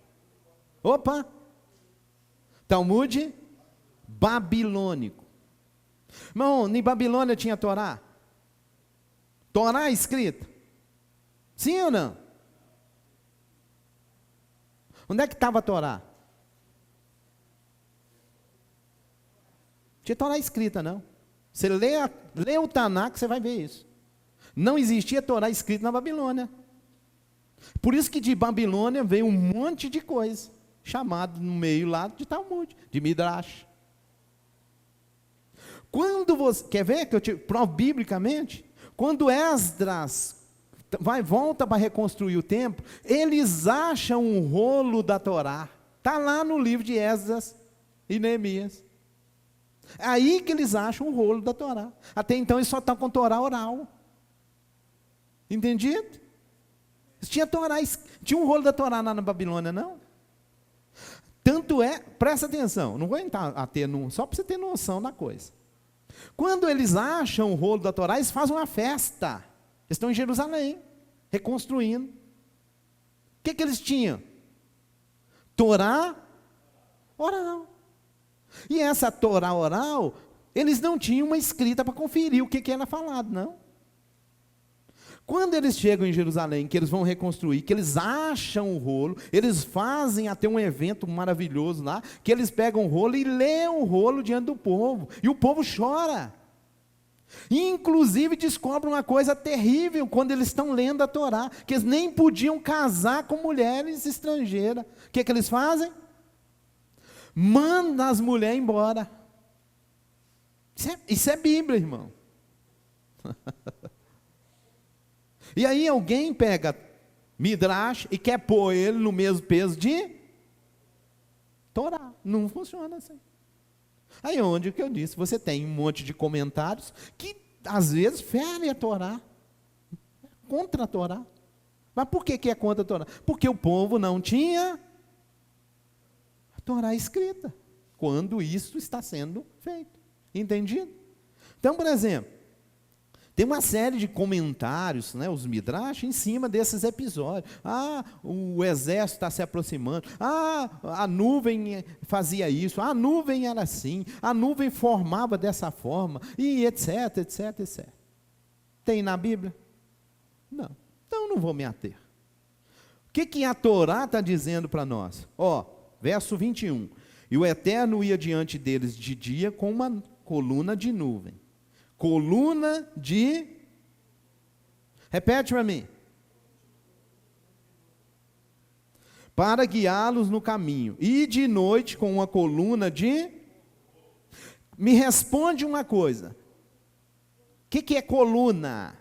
Opa! Talmud babilônico. Irmão, em Babilônia tinha Torá? Torá escrita? Sim ou não? Onde é que estava a Torá? Tinha Torá escrita, não. Você lê o Tanakh, você vai ver isso. Não existia Torá escrita na Babilônia. Por isso que de Babilônia veio um monte de coisa, chamado no meio lá de Talmud, de Midrash. Quando você, quer ver que eu te provo biblicamente? Quando Esdras volta para reconstruir o templo, eles acham um rolo da Torá. Está lá no livro de Esdras e Neemias. É aí que eles acham o rolo da Torá. Até então eles só estão com Torá oral. Entendido? Tinha um rolo da Torá lá na Babilônia, não? Tanto é, presta atenção, não vou entrar só para você ter noção da coisa. Quando eles acham o rolo da Torá, eles fazem uma festa. Eles estão em Jerusalém, reconstruindo. O que eles tinham? Torá oral. E essa Torá oral, eles não tinham uma escrita para conferir o que era falado, não. Quando eles chegam em Jerusalém, que eles vão reconstruir, que eles acham o rolo, eles fazem até um evento maravilhoso lá, que eles pegam o rolo e lêem o rolo diante do povo, e o povo chora. E, inclusive, descobrem uma coisa terrível quando eles estão lendo a Torá, que eles nem podiam casar com mulheres estrangeiras. O que eles fazem? Manda as mulheres embora. Isso é Bíblia, irmão. E aí alguém pega Midrash e quer pôr ele no mesmo peso de Torá. Não funciona assim. Aí onde que eu disse, você tem um monte de comentários que às vezes ferem a Torá, contra a Torá. Mas por que é contra a Torá? Porque o povo não tinha a Torá escrita, quando isso está sendo feito. Entendido? Então, por exemplo, tem uma série de comentários, né, os Midrash, em cima desses episódios. O exército está se aproximando. A nuvem fazia isso. A nuvem era assim. A nuvem formava dessa forma. E etc, etc, etc. Tem na Bíblia? Não. Então, não vou me ater. O que a Torá está dizendo para nós? Verso 21. E o Eterno ia diante deles de dia com uma coluna de nuvem. Coluna de... Repete para mim. Para guiá-los no caminho. E de noite com uma coluna de... Me responde uma coisa. O que é coluna?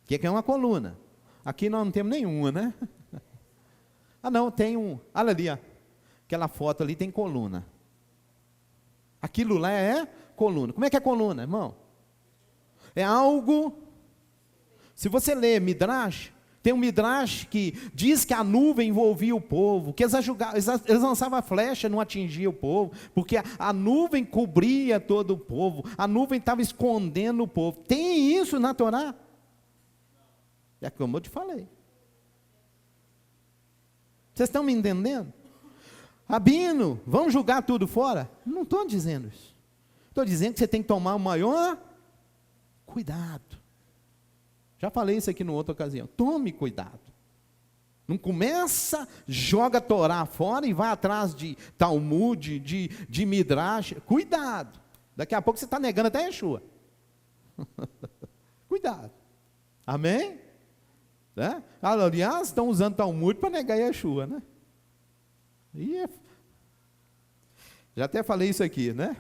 O que é uma coluna? Aqui nós não temos nenhuma, né? Não, tem um. Olha ali, ó. Aquela foto ali tem coluna. Aquilo lá é coluna. Como é que é coluna, irmão? É algo... Se você ler Midrash, tem um Midrash que diz que a nuvem envolvia o povo, que eles lançavam a flecha, não atingia o povo, porque a nuvem cobria todo o povo, a nuvem estava escondendo o povo. Tem isso na Torá? É como eu te falei. Vocês estão me entendendo? Rabino, vamos julgar tudo fora? Não estou dizendo isso. Estou dizendo que você tem que tomar o maior cuidado. Já falei isso aqui em outra ocasião. Tome cuidado. Não começa, joga a Torá fora e vai atrás de Talmud, de Midrash. Cuidado. Daqui a pouco você está negando até Yeshua. Cuidado. Amém? Né? Aliás, estão usando Talmud para negar Yeshua, né? Já até falei isso aqui, né?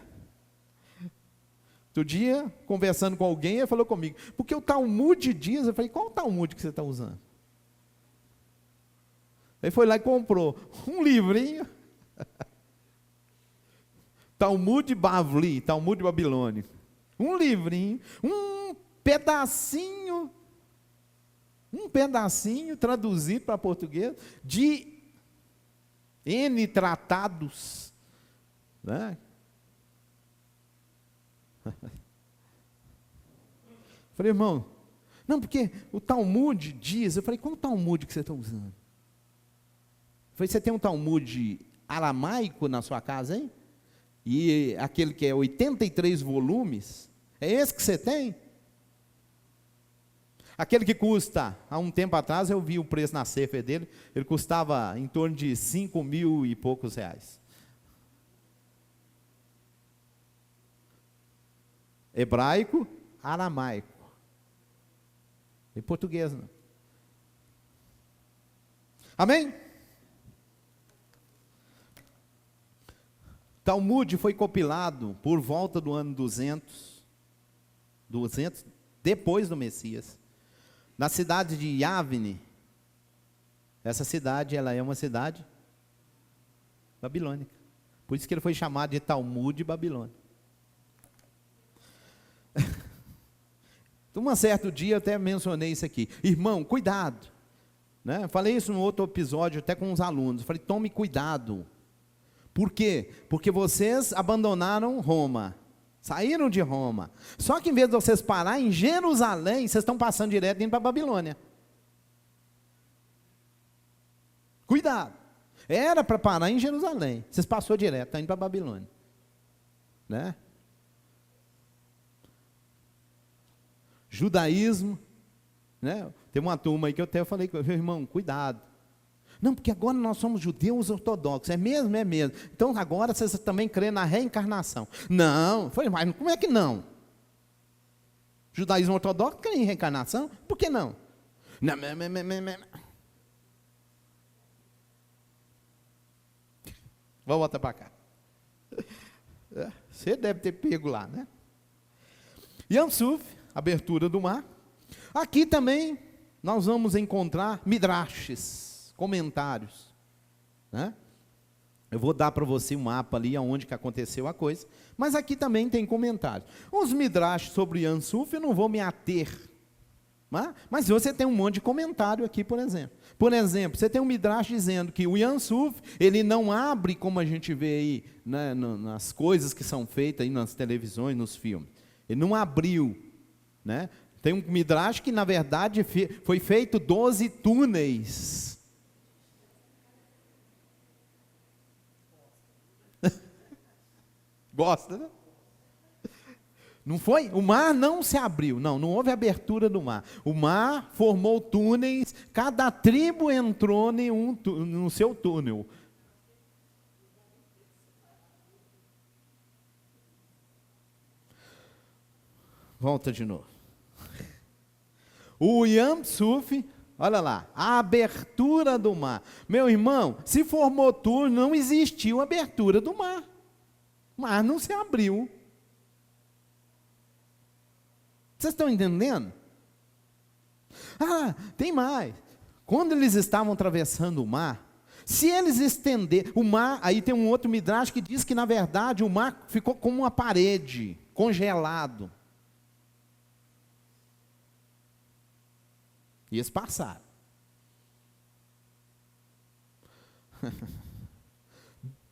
Outro dia, conversando com alguém, ele falou comigo, porque o Talmud diz, eu falei, qual o Talmud que você está usando? Ele foi lá e comprou um livrinho, Talmud Bavli, Talmud Babilônico, um livrinho, um pedacinho traduzido para português, de N tratados, né? Falei, irmão, não, porque o Talmud diz, eu falei, qual o Talmud que você está usando? Eu falei, você tem um Talmud aramaico na sua casa, hein? E aquele que é 83 volumes, é esse que você tem? Aquele que custa, há um tempo atrás eu vi o preço na Sefer dele, ele custava em torno de 5.000 e poucos reais. Hebraico, aramaico. Em português, não. Amém? Talmud foi compilado por volta do ano 200 depois do Messias. Na cidade de Yavne, essa cidade, ela é uma cidade babilônica. Por isso que ele foi chamado de Talmud Babilônia. Então, um certo dia, eu até mencionei isso aqui. Irmão, cuidado. Né? Falei isso no outro episódio, até com os alunos. Falei, tome cuidado. Por quê? Porque vocês abandonaram Roma. Saíram de Roma. Só que em vez de vocês parar em Jerusalém, vocês estão passando direto indo para a Babilônia. Cuidado. Era para parar em Jerusalém. Vocês passou direto, estão indo para a Babilônia. Né? Judaísmo. Né? Tem uma turma aí que eu até falei, meu irmão, cuidado. Não, porque agora nós somos judeus ortodoxos. É mesmo? É mesmo. Então agora vocês também creem na reencarnação. Não. Foi, mas como é que não? Judaísmo ortodoxo crê em reencarnação? Por que não? Não. Vamos voltar para cá. Você deve ter pego lá, né? Yam Suf, abertura do mar. Aqui também nós vamos encontrar midrashes, comentários, né? Eu vou dar para você um mapa ali onde que aconteceu a coisa, mas aqui também tem comentários. Os midrashes sobre Yam Suf eu não vou me ater, né? Mas você tem um monte de comentário aqui, por exemplo. Por exemplo, você tem um midrash dizendo que o Yam Suf, ele não abre como a gente vê aí, né, nas coisas que são feitas aí nas televisões, nos filmes. Ele não abriu, né? Tem um midrash que, na verdade, foi feito 12 túneis. Gosta, né? Não foi? O mar não se abriu, não houve abertura do mar. O mar formou túneis, cada tribo entrou no seu túnel. Volta de novo. O Yam Suf, olha lá, a abertura do mar. Meu irmão, se formou túnel, não existiu abertura do mar. O mar não se abriu. Vocês estão entendendo? Ah, tem mais. Quando eles estavam atravessando o mar, se eles estenderem o mar, aí tem um outro midrash que diz que, na verdade, o mar ficou como uma parede, congelado. E eles passaram.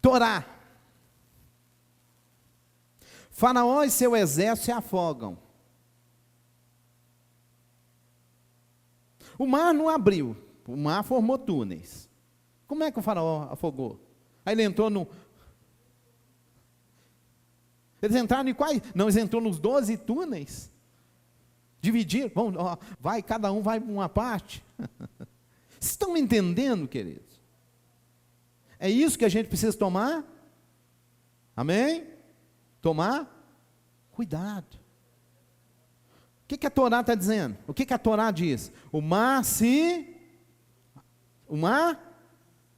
Torá. Faraó e seu exército se afogam. O mar não abriu, o mar formou túneis. Como é que o faraó afogou? Aí ele entrou no... Eles entraram em quais? Não, eles entraram nos 12 túneis. Dividir, vamos, ó, vai, cada um vai para uma parte. Vocês estão me entendendo, queridos? É isso que a gente precisa tomar? Amém? Tomar cuidado. O que a Torá está dizendo? O que a Torá diz? O mar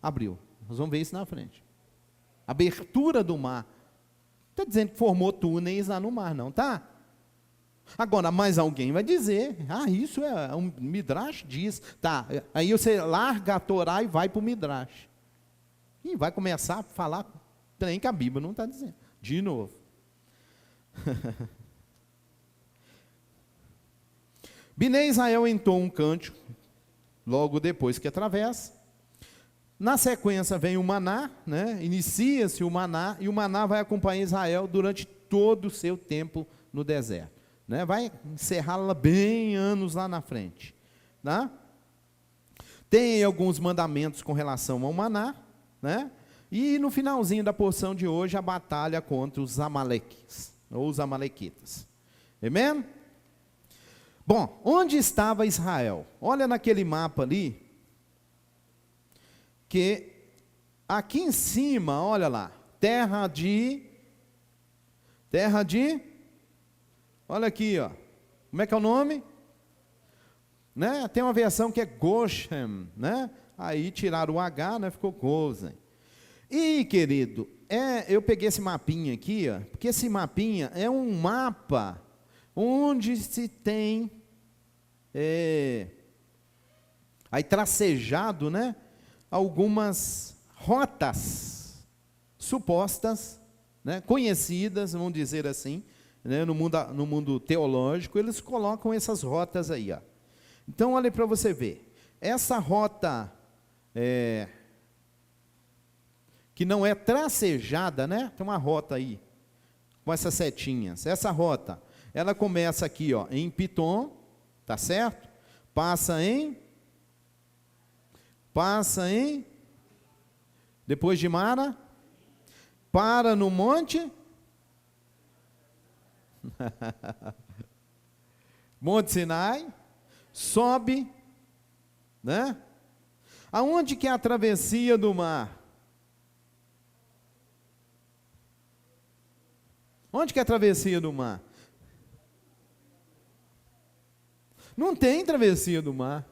abriu. Nós vamos ver isso na frente. Abertura do mar. Está dizendo que formou túneis lá no mar, não está? Agora, mais alguém vai dizer, isso é um midrash diz. Tá, aí você larga a Torá e vai para o midrash. E vai começar a falar trem que a Bíblia não está dizendo. De novo. Bnei Israel entoa um cântico, logo depois que atravessa. Na sequência vem o maná, né? Inicia-se o maná, e o maná vai acompanhar Israel durante todo o seu tempo no deserto. Né? Vai encerrá-la bem anos lá na frente. Tá? Tem alguns mandamentos com relação ao maná, né? E no finalzinho da porção de hoje, a batalha contra os amaleques, ou os amalequitas. Amém? Bom, onde estava Israel? Olha naquele mapa ali, que aqui em cima, olha lá, terra de, olha aqui, ó, como é que é o nome? Né? Tem uma versão que é Goshen, né? Aí tiraram o H, né? Ficou Gozen. E, querido, eu peguei esse mapinha aqui, ó, porque esse mapinha é um mapa onde se tem aí tracejado, né, algumas rotas supostas, né, conhecidas, vamos dizer assim, né, no mundo teológico, eles colocam essas rotas aí, ó. Então, olha para você ver, essa rota que não é tracejada, né, tem uma rota aí, com essas setinhas, essa rota, ela começa aqui, ó, em Pitom, tá certo? Passa em, depois de Mara, para no monte, Monte Sinai, sobe, né? Aonde que é a travessia do mar? Onde que é a travessia do mar? Não tem travessia do mar.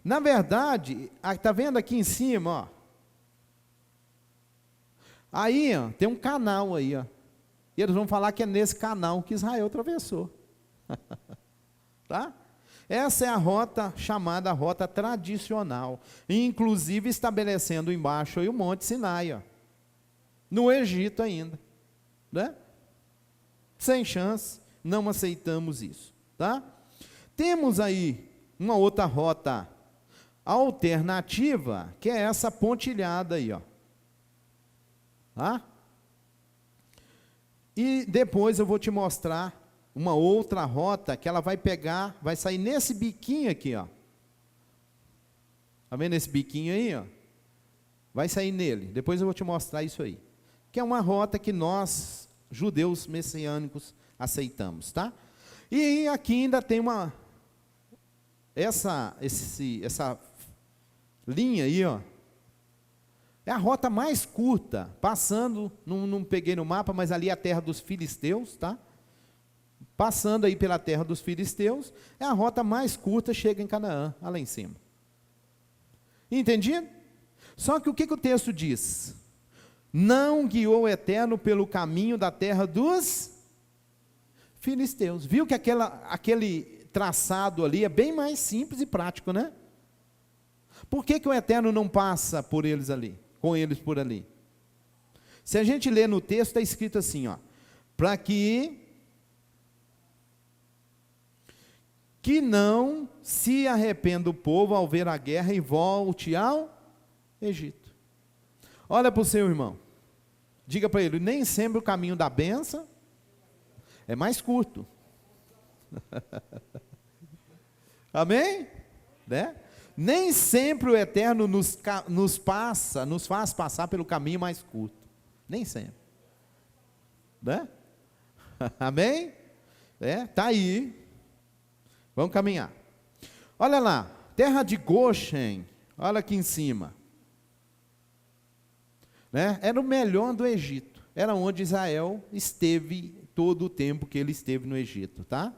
Na verdade, está vendo aqui em cima, ó, Aí, ó, tem um canal aí, ó. E eles vão falar que é nesse canal que Israel atravessou. Tá? Essa é a rota chamada rota tradicional, inclusive estabelecendo embaixo aí o Monte Sinai, ó, no Egito ainda, né? Sem chance, não aceitamos isso, tá? Temos aí uma outra rota alternativa, que é essa pontilhada aí, ó, tá? E depois eu vou te mostrar uma outra rota que ela vai pegar, vai sair nesse biquinho aqui, ó. Tá vendo esse biquinho aí, ó? Vai sair nele. Depois eu vou te mostrar isso aí. Que é uma rota que nós, judeus messiânicos, aceitamos, tá? E aqui ainda tem essa linha aí, ó. É a rota mais curta, passando, não peguei no mapa, mas ali é a terra dos filisteus, tá? Passando aí pela terra dos filisteus, é a rota mais curta, chega em Canaã, lá em cima. Entendido? Só que o que o texto diz? Não guiou o Eterno pelo caminho da terra dos filisteus. Viu que aquele traçado ali é bem mais simples e prático, né? Por que o Eterno não passa por eles ali? Com eles por ali. Se a gente ler no texto, está escrito assim, ó, para que não se arrependa o povo ao ver a guerra e volte ao Egito. Olha para o seu irmão, diga para ele, nem sempre o caminho da bênção é mais curto. Amém? Né? Nem sempre o Eterno nos faz passar pelo caminho mais curto. Nem sempre. Né? Amém? Tá aí. Vamos caminhar. Olha lá, terra de Goshen, olha aqui em cima. Né? Era o melhor do Egito. Era onde Israel esteve todo o tempo que ele esteve no Egito, tá?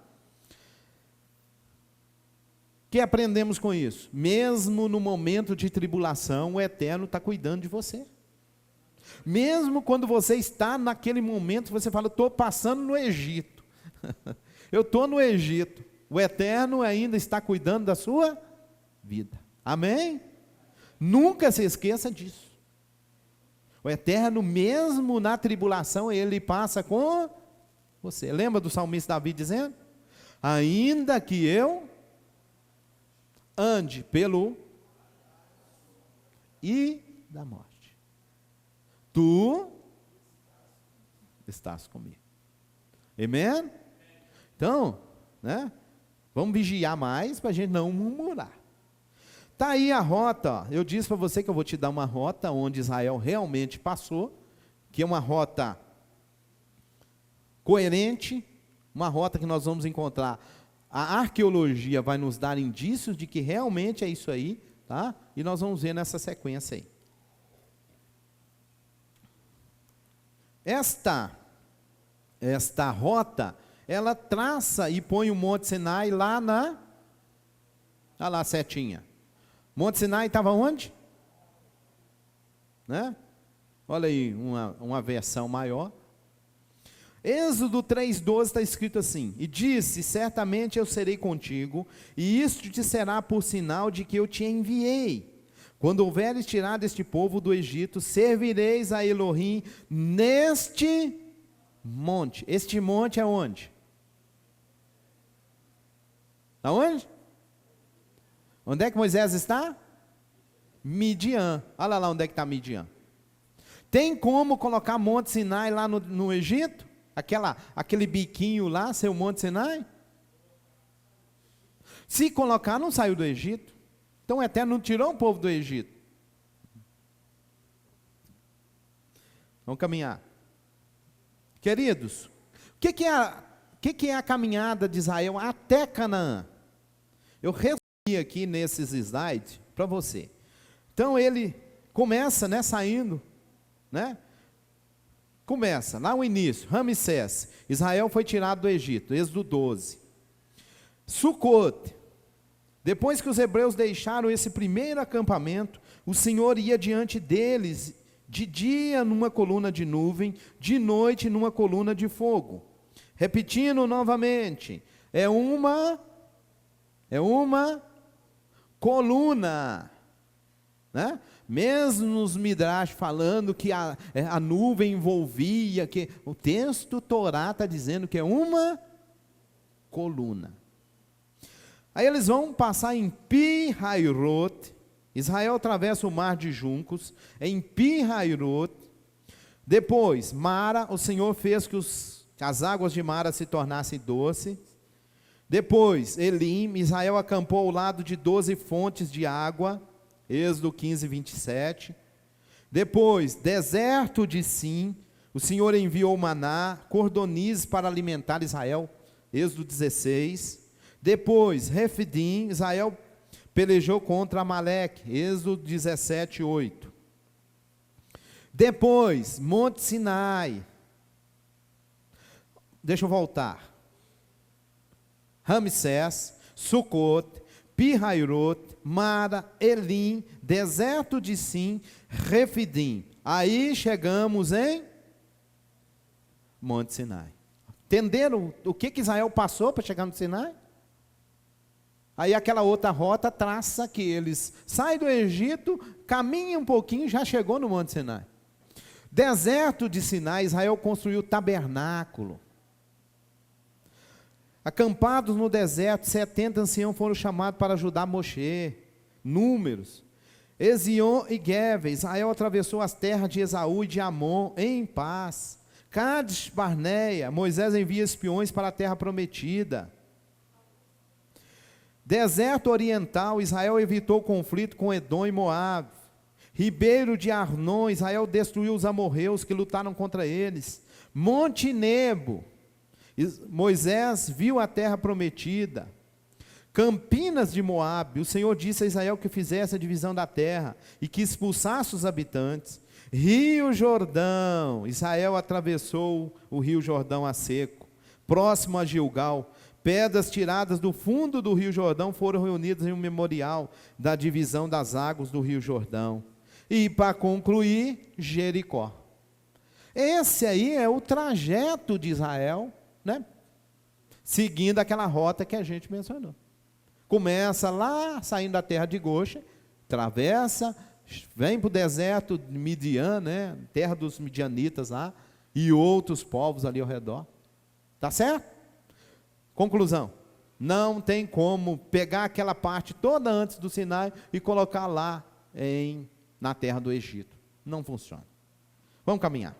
O que aprendemos com isso? Mesmo no momento de tribulação, o Eterno está cuidando de você. Mesmo quando você está naquele momento, você fala, estou passando no Egito. Eu estou no Egito. O Eterno ainda está cuidando da sua vida. Amém? Nunca se esqueça disso. O Eterno, mesmo na tribulação, Ele passa com você. Lembra do salmista Davi dizendo? Ainda que eu ande pelo e da morte, tu estás comigo. Amém? Então, né? Vamos vigiar mais para a gente não murmurar. Está aí a rota, ó. Eu disse para você que eu vou te dar uma rota onde Israel realmente passou, que é uma rota coerente, uma rota que nós vamos encontrar. A arqueologia vai nos dar indícios de que realmente é isso aí, tá? E nós vamos ver nessa sequência aí. Esta rota, ela traça e põe o Monte Sinai lá olha lá a setinha. Monte Sinai estava onde? Né? Olha aí, uma versão maior. Êxodo 3,12 está escrito assim, e disse, certamente eu serei contigo, e isto te será por sinal de que eu te enviei. Quando houveres tirado este povo do Egito, servireis a Elohim neste monte. Este monte é onde? Aonde? Onde é que Moisés está? Midian. Olha lá onde é que está Midian. Tem como colocar Monte Sinai lá no Egito? Aquele biquinho lá, ser o Monte Sinai? Se colocar, não saiu do Egito. Então o Eterno não tirou o povo do Egito. Vamos caminhar. Queridos, o que é a caminhada de Israel até Canaã? Eu resumi aqui nesses slides para você. Então ele começa, né, saindo, né? Começa, lá no início, Ramsés, Israel foi tirado do Egito, Êxodo 12. Sucote, depois que os hebreus deixaram esse primeiro acampamento, o Senhor ia diante deles De dia numa coluna de nuvem, de noite numa coluna de fogo. Repetindo novamente, é uma coluna, né? Mesmo nos Midrash falando que a nuvem envolvia, que o texto Torá está dizendo que é uma coluna. Aí eles vão passar em Pi-Hairot. Israel atravessa o mar de juncos, em Pi-Hairot. Depois, Mara, o Senhor fez que as águas de Mara se tornassem doces. Depois, Elim, Israel acampou ao lado de 12 fontes de água, Êxodo 15, 27. Depois, deserto de Sim, o Senhor enviou maná, cordonizes para alimentar Israel, Êxodo 16. Depois, Refidim, Israel pelejou contra Amaleque, Êxodo 17, 8. Depois, Monte Sinai. Deixa eu voltar. Ramsés, Sucot, Pi-Hairot, Mara, Elim, deserto de Sim, Refidim. Aí chegamos em Monte Sinai. Entenderam o que Israel passou para chegar no Sinai? Aí aquela outra rota traça que eles saem do Egito, caminham um pouquinho, já chegou no Monte Sinai. Deserto de Sinai, Israel construiu o tabernáculo. Acampados no deserto, 70 anciãos foram chamados para ajudar Moshe. Números. Ezion e Gever, Israel atravessou as terras de Esaú e de Amon em paz. Cades Barneia, Moisés envia espiões para a terra prometida. Deserto oriental, Israel evitou conflito com Edom e Moabe. Ribeiro de Arnon, Israel destruiu os amorreus que lutaram contra eles. Monte Nebo, Moisés viu a terra prometida. Campinas de Moabe, o Senhor disse a Israel que fizesse a divisão da terra e que expulsasse os habitantes. Rio Jordão, Israel atravessou o rio Jordão a seco. Próximo a Gilgal, pedras tiradas do fundo do rio Jordão foram reunidas em um memorial da divisão das águas do rio Jordão. E para concluir, Jericó. Esse aí é o trajeto de Israel, né? Seguindo aquela rota que a gente mencionou. Começa lá, saindo da terra de Goshen, atravessa, vem para o deserto de Midian, né? Terra dos midianitas lá, e outros povos ali ao redor. Tá certo? Conclusão, não tem como pegar aquela parte toda antes do Sinai e colocar lá na terra do Egito. Não funciona. Vamos caminhar.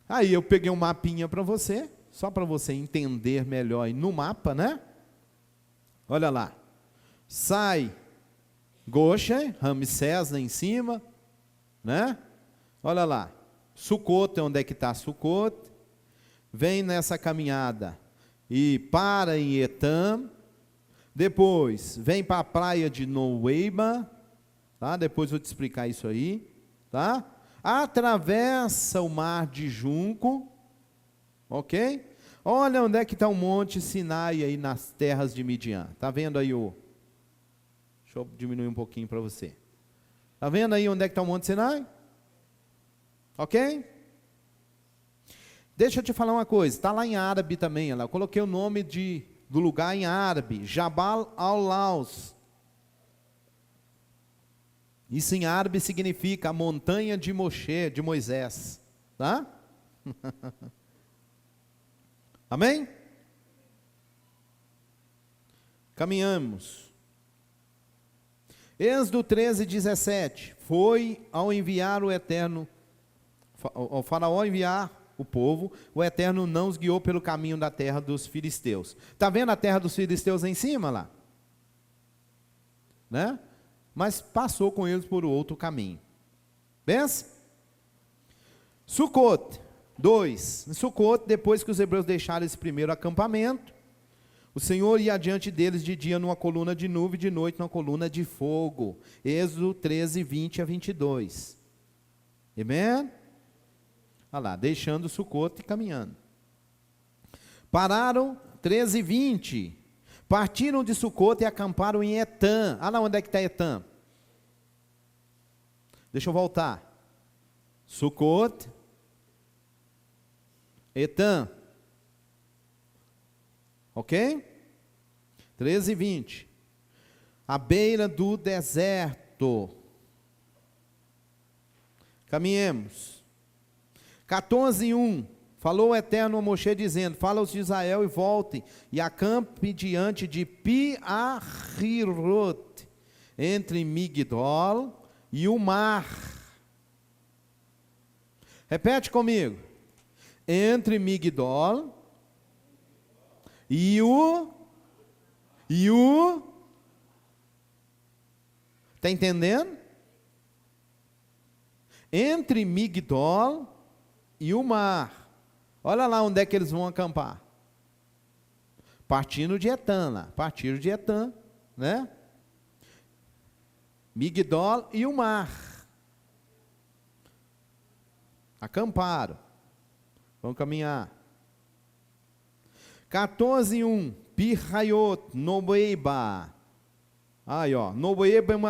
Aí eu peguei um mapinha para você, só para você entender melhor aí no mapa, né? Olha lá. Sai Goshen, Ramsés lá em cima, né? Olha lá. Sucot, onde é que está Sucot? Vem nessa caminhada e para em Etam. Depois vem para a praia de Noeba, tá? Depois vou te explicar isso aí, tá? Atravessa o mar de Junco, ok? Olha onde é que está o Monte Sinai aí nas terras de Midian. Tá vendo aí deixa eu diminuir um pouquinho para você. Tá vendo aí onde é que está o Monte Sinai? Ok? Deixa eu te falar uma coisa, está lá em árabe também, eu coloquei o nome do lugar em árabe, Jabal al-Laus. Isso em árabe significa a montanha de Moshe, de Moisés, tá? Amém? Caminhamos. Êxodo 13, 17, foi ao enviar o Eterno, ao faraó enviar o povo, o Eterno não os guiou pelo caminho da terra dos filisteus. Está vendo a terra dos filisteus aí em cima lá? Né? Mas passou com eles por outro caminho. Pensa? Sucot 2. Em Sucot, depois que os hebreus deixaram esse primeiro acampamento, o Senhor ia adiante deles de dia numa coluna de nuvem, de noite numa coluna de fogo. Êxodo 13, 20 a 22. Amém? Olha lá, deixando Sucot e caminhando. Pararam, 13 e 20. Partiram de Sucot e acamparam em Etam. Olha lá onde é que está Etam. Deixa eu voltar. Sucot, Etam. Ok? 13 e 20. À beira do deserto. Caminhemos. 14 e 1. Falou o Eterno a Moshe dizendo: fala aos de Israel e voltem, e acampe diante de Pi-Ahirot, entre Migdol e o mar. Repete comigo. Entre Migdol e o... Está entendendo? Entre Migdol e o mar. Olha lá onde é que eles vão acampar. Partindo de Etam lá. Partiram de Etam, né? Migdol e o mar. Acamparam. Vão caminhar. 14 e 1. Pirraiot, Noeba. Aí, ó. Noeba é um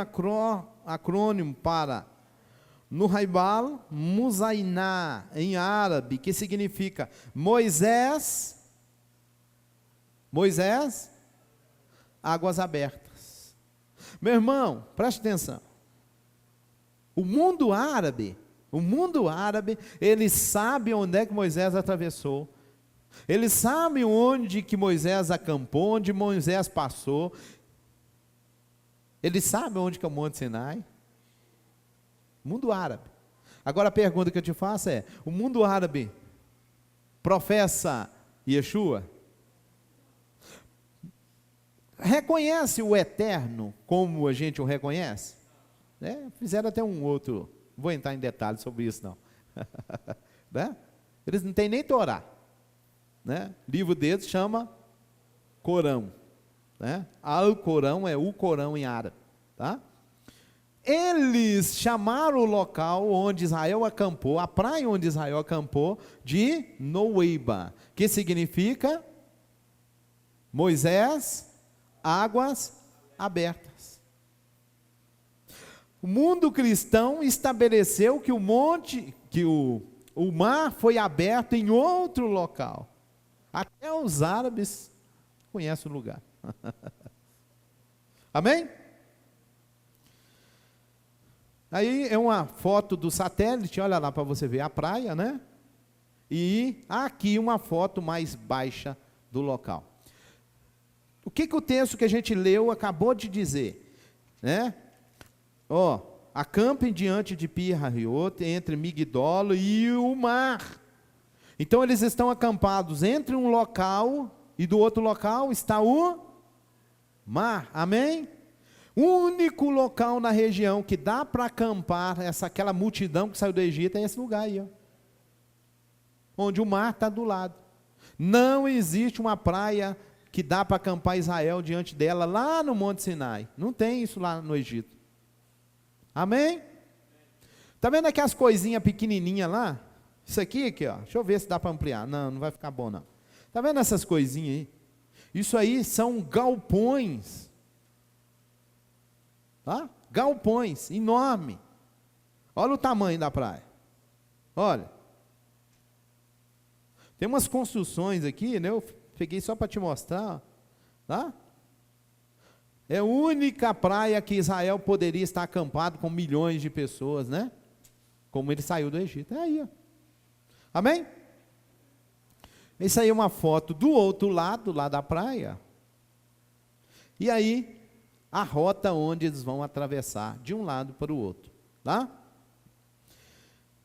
acrônimo para Nuhaibal Muzainá, em árabe, que significa Moisés, águas abertas. Meu irmão, preste atenção. O mundo árabe, ele sabe onde é que Moisés atravessou. Ele sabe onde que Moisés acampou, onde Moisés passou. Ele sabe onde que é o Monte Sinai. Mundo árabe. Agora a pergunta que eu te faço é: o mundo árabe professa Yeshua? Reconhece o Eterno como a gente o reconhece? Fizeram até um outro, não vou entrar em detalhes sobre isso não. Né? Eles não têm nem Torá, né? Livro deles chama Corão, né? Al-Corão é o Corão em árabe, tá? Eles chamaram o local onde Israel acampou, a praia onde Israel acampou, de Noeba, que significa Moisés, águas abertas. O mundo cristão estabeleceu que o mar foi aberto em outro local. Até os árabes conhecem o lugar. Amém? Aí é uma foto do satélite, olha lá para você ver a praia, né? E aqui uma foto mais baixa do local. O que o texto que a gente leu acabou de dizer, né? Ó, acampem diante de Pi-Hahirot, entre Migdol e o mar. Então eles estão acampados entre um local e do outro local está o mar. Amém? O único local na região que dá para acampar aquela multidão que saiu do Egito é esse lugar aí, ó, onde o mar está do lado. Não existe uma praia que dá para acampar Israel diante dela lá no Monte Sinai. Não tem isso lá no Egito. Amém? Está vendo aquelas coisinhas pequenininhas lá? Isso aqui, ó, deixa eu ver se dá para ampliar. Não, não vai ficar bom não. Está vendo essas coisinhas aí? Isso aí são galpões. Tá? Galpões, enorme. Olha o tamanho da praia. Olha. Tem umas construções aqui, né? Eu peguei só para te mostrar. Tá? É a única praia que Israel poderia estar acampado com milhões de pessoas, né? Como ele saiu do Egito. É aí, ó. Amém? Isso aí é uma foto do outro lado, lá da praia. E aí, a rota onde eles vão atravessar de um lado para o outro, tá?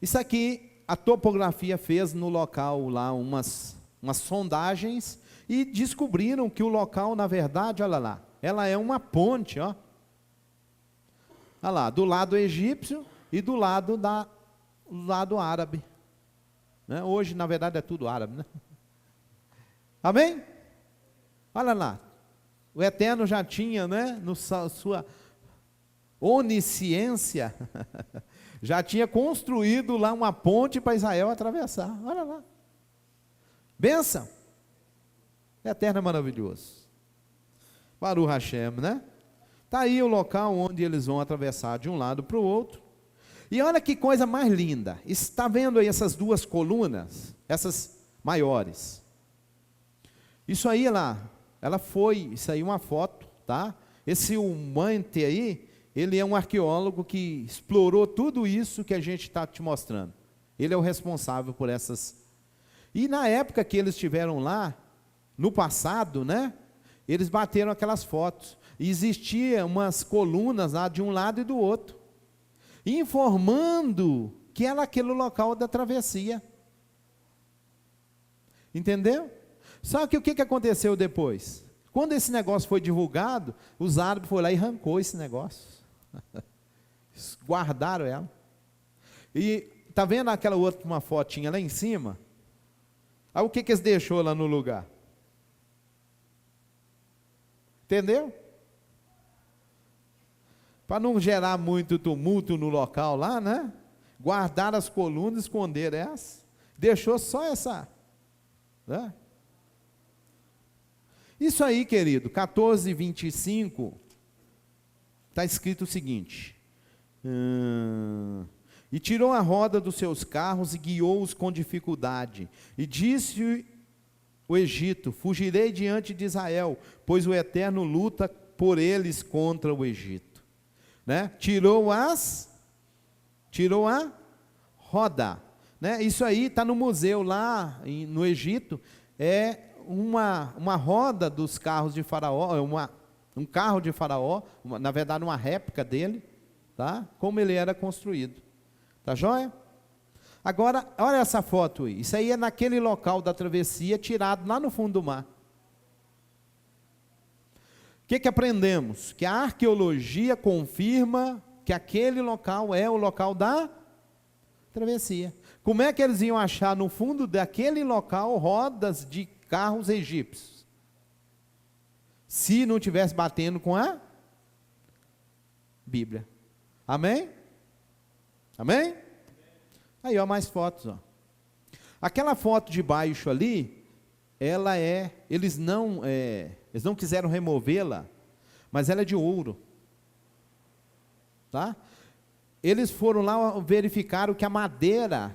Isso aqui, a topografia fez no local lá umas sondagens e descobriram que o local, na verdade, olha lá, ela é uma ponte, ó. Olha lá, do lado egípcio e do lado árabe. Né? Hoje, na verdade, é tudo árabe, né? Amém? Olha lá. O Eterno já tinha, né, sua onisciência, já tinha construído lá uma ponte para Israel atravessar. Olha lá. Bênção. O Eterno é maravilhoso. Baruch Hashem, né? Está aí o local onde eles vão atravessar de um lado para o outro. E olha que coisa mais linda. Está vendo aí essas duas colunas? Essas maiores. Isso aí isso aí é uma foto, tá? Esse Humante aí, ele é um arqueólogo que explorou tudo isso que a gente está te mostrando. Ele é o responsável por essas. E na época que eles estiveram lá, no passado, né? Eles bateram aquelas fotos. E existia umas colunas lá de um lado e do outro, informando que era aquele local da travessia. Entendeu? Só que o que aconteceu depois? Quando esse negócio foi divulgado, os árabes foram lá e arrancou esse negócio. Guardaram ela. E está vendo aquela outra, uma fotinha lá em cima? Aí o que eles deixou lá no lugar? Entendeu? Para não gerar muito tumulto no local lá, né? Guardaram as colunas, esconderam essa. Deixou só essa. Né? Isso aí, querido, 14:25, está escrito o seguinte: e tirou a roda dos seus carros e guiou-os com dificuldade, e disse o Egito: fugirei diante de Israel, pois o Eterno luta por eles contra o Egito. Né? Tirou a roda. Né? Isso aí está no museu lá no Egito, é uma roda dos carros de Faraó, um carro de Faraó, na verdade uma réplica dele, tá? Como ele era construído. Tá joia? Agora, olha essa foto aí. Isso aí é naquele local da travessia, tirado lá no fundo do mar. O que aprendemos? Que a arqueologia confirma que aquele local é o local da travessia. Como é que eles iam achar no fundo daquele local rodas de carros egípcios? Se não tivesse batendo com a Bíblia. Amém? Amém? Aí, ó, mais fotos, ó. Aquela foto de baixo ali, eles não quiseram removê-la, mas ela é de ouro. Tá? Eles foram lá, verificaram que a madeira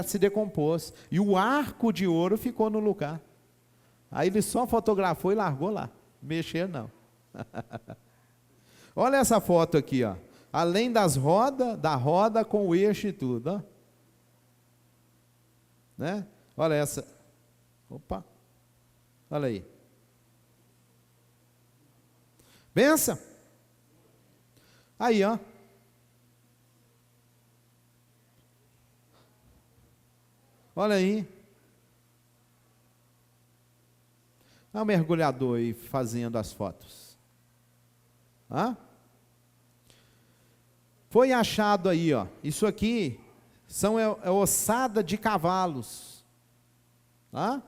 se decompôs, e o arco de ouro ficou no lugar. Aí ele só fotografou e largou lá, mexer não. Olha essa foto aqui, ó. Além das rodas, da roda com o eixo e tudo, ó. Né? Olha essa. Opa. Olha aí. Benção. Aí, ó. Olha aí. Olha o mergulhador aí fazendo as fotos. Hã? Foi achado aí, ó. Isso aqui é ossada de cavalos. Tá?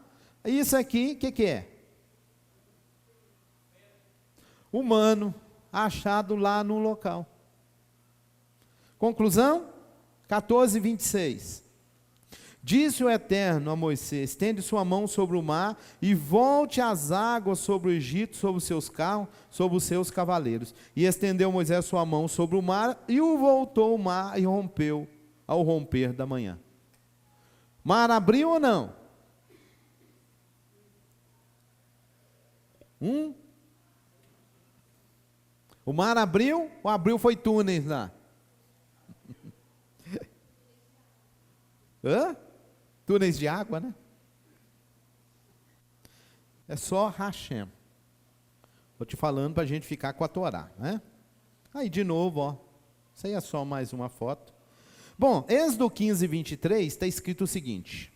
Isso aqui, o que é? Humano, achado lá no local. Conclusão? 14:26. Disse o Eterno a Moisés: estende sua mão sobre o mar e volte as águas sobre o Egito, sobre os seus carros, sobre os seus cavaleiros. E estendeu Moisés sua mão sobre o mar e o voltou o mar e rompeu ao romper da manhã. Mar abriu ou não? O mar abriu ou abriu foi túneis lá? Hã? Túneis de água, né? É só Hashem. Estou te falando para a gente ficar com a Torá, né? Aí de novo, ó. Isso aí é só mais uma foto. Bom, Êxodo 15:23 está escrito o seguinte: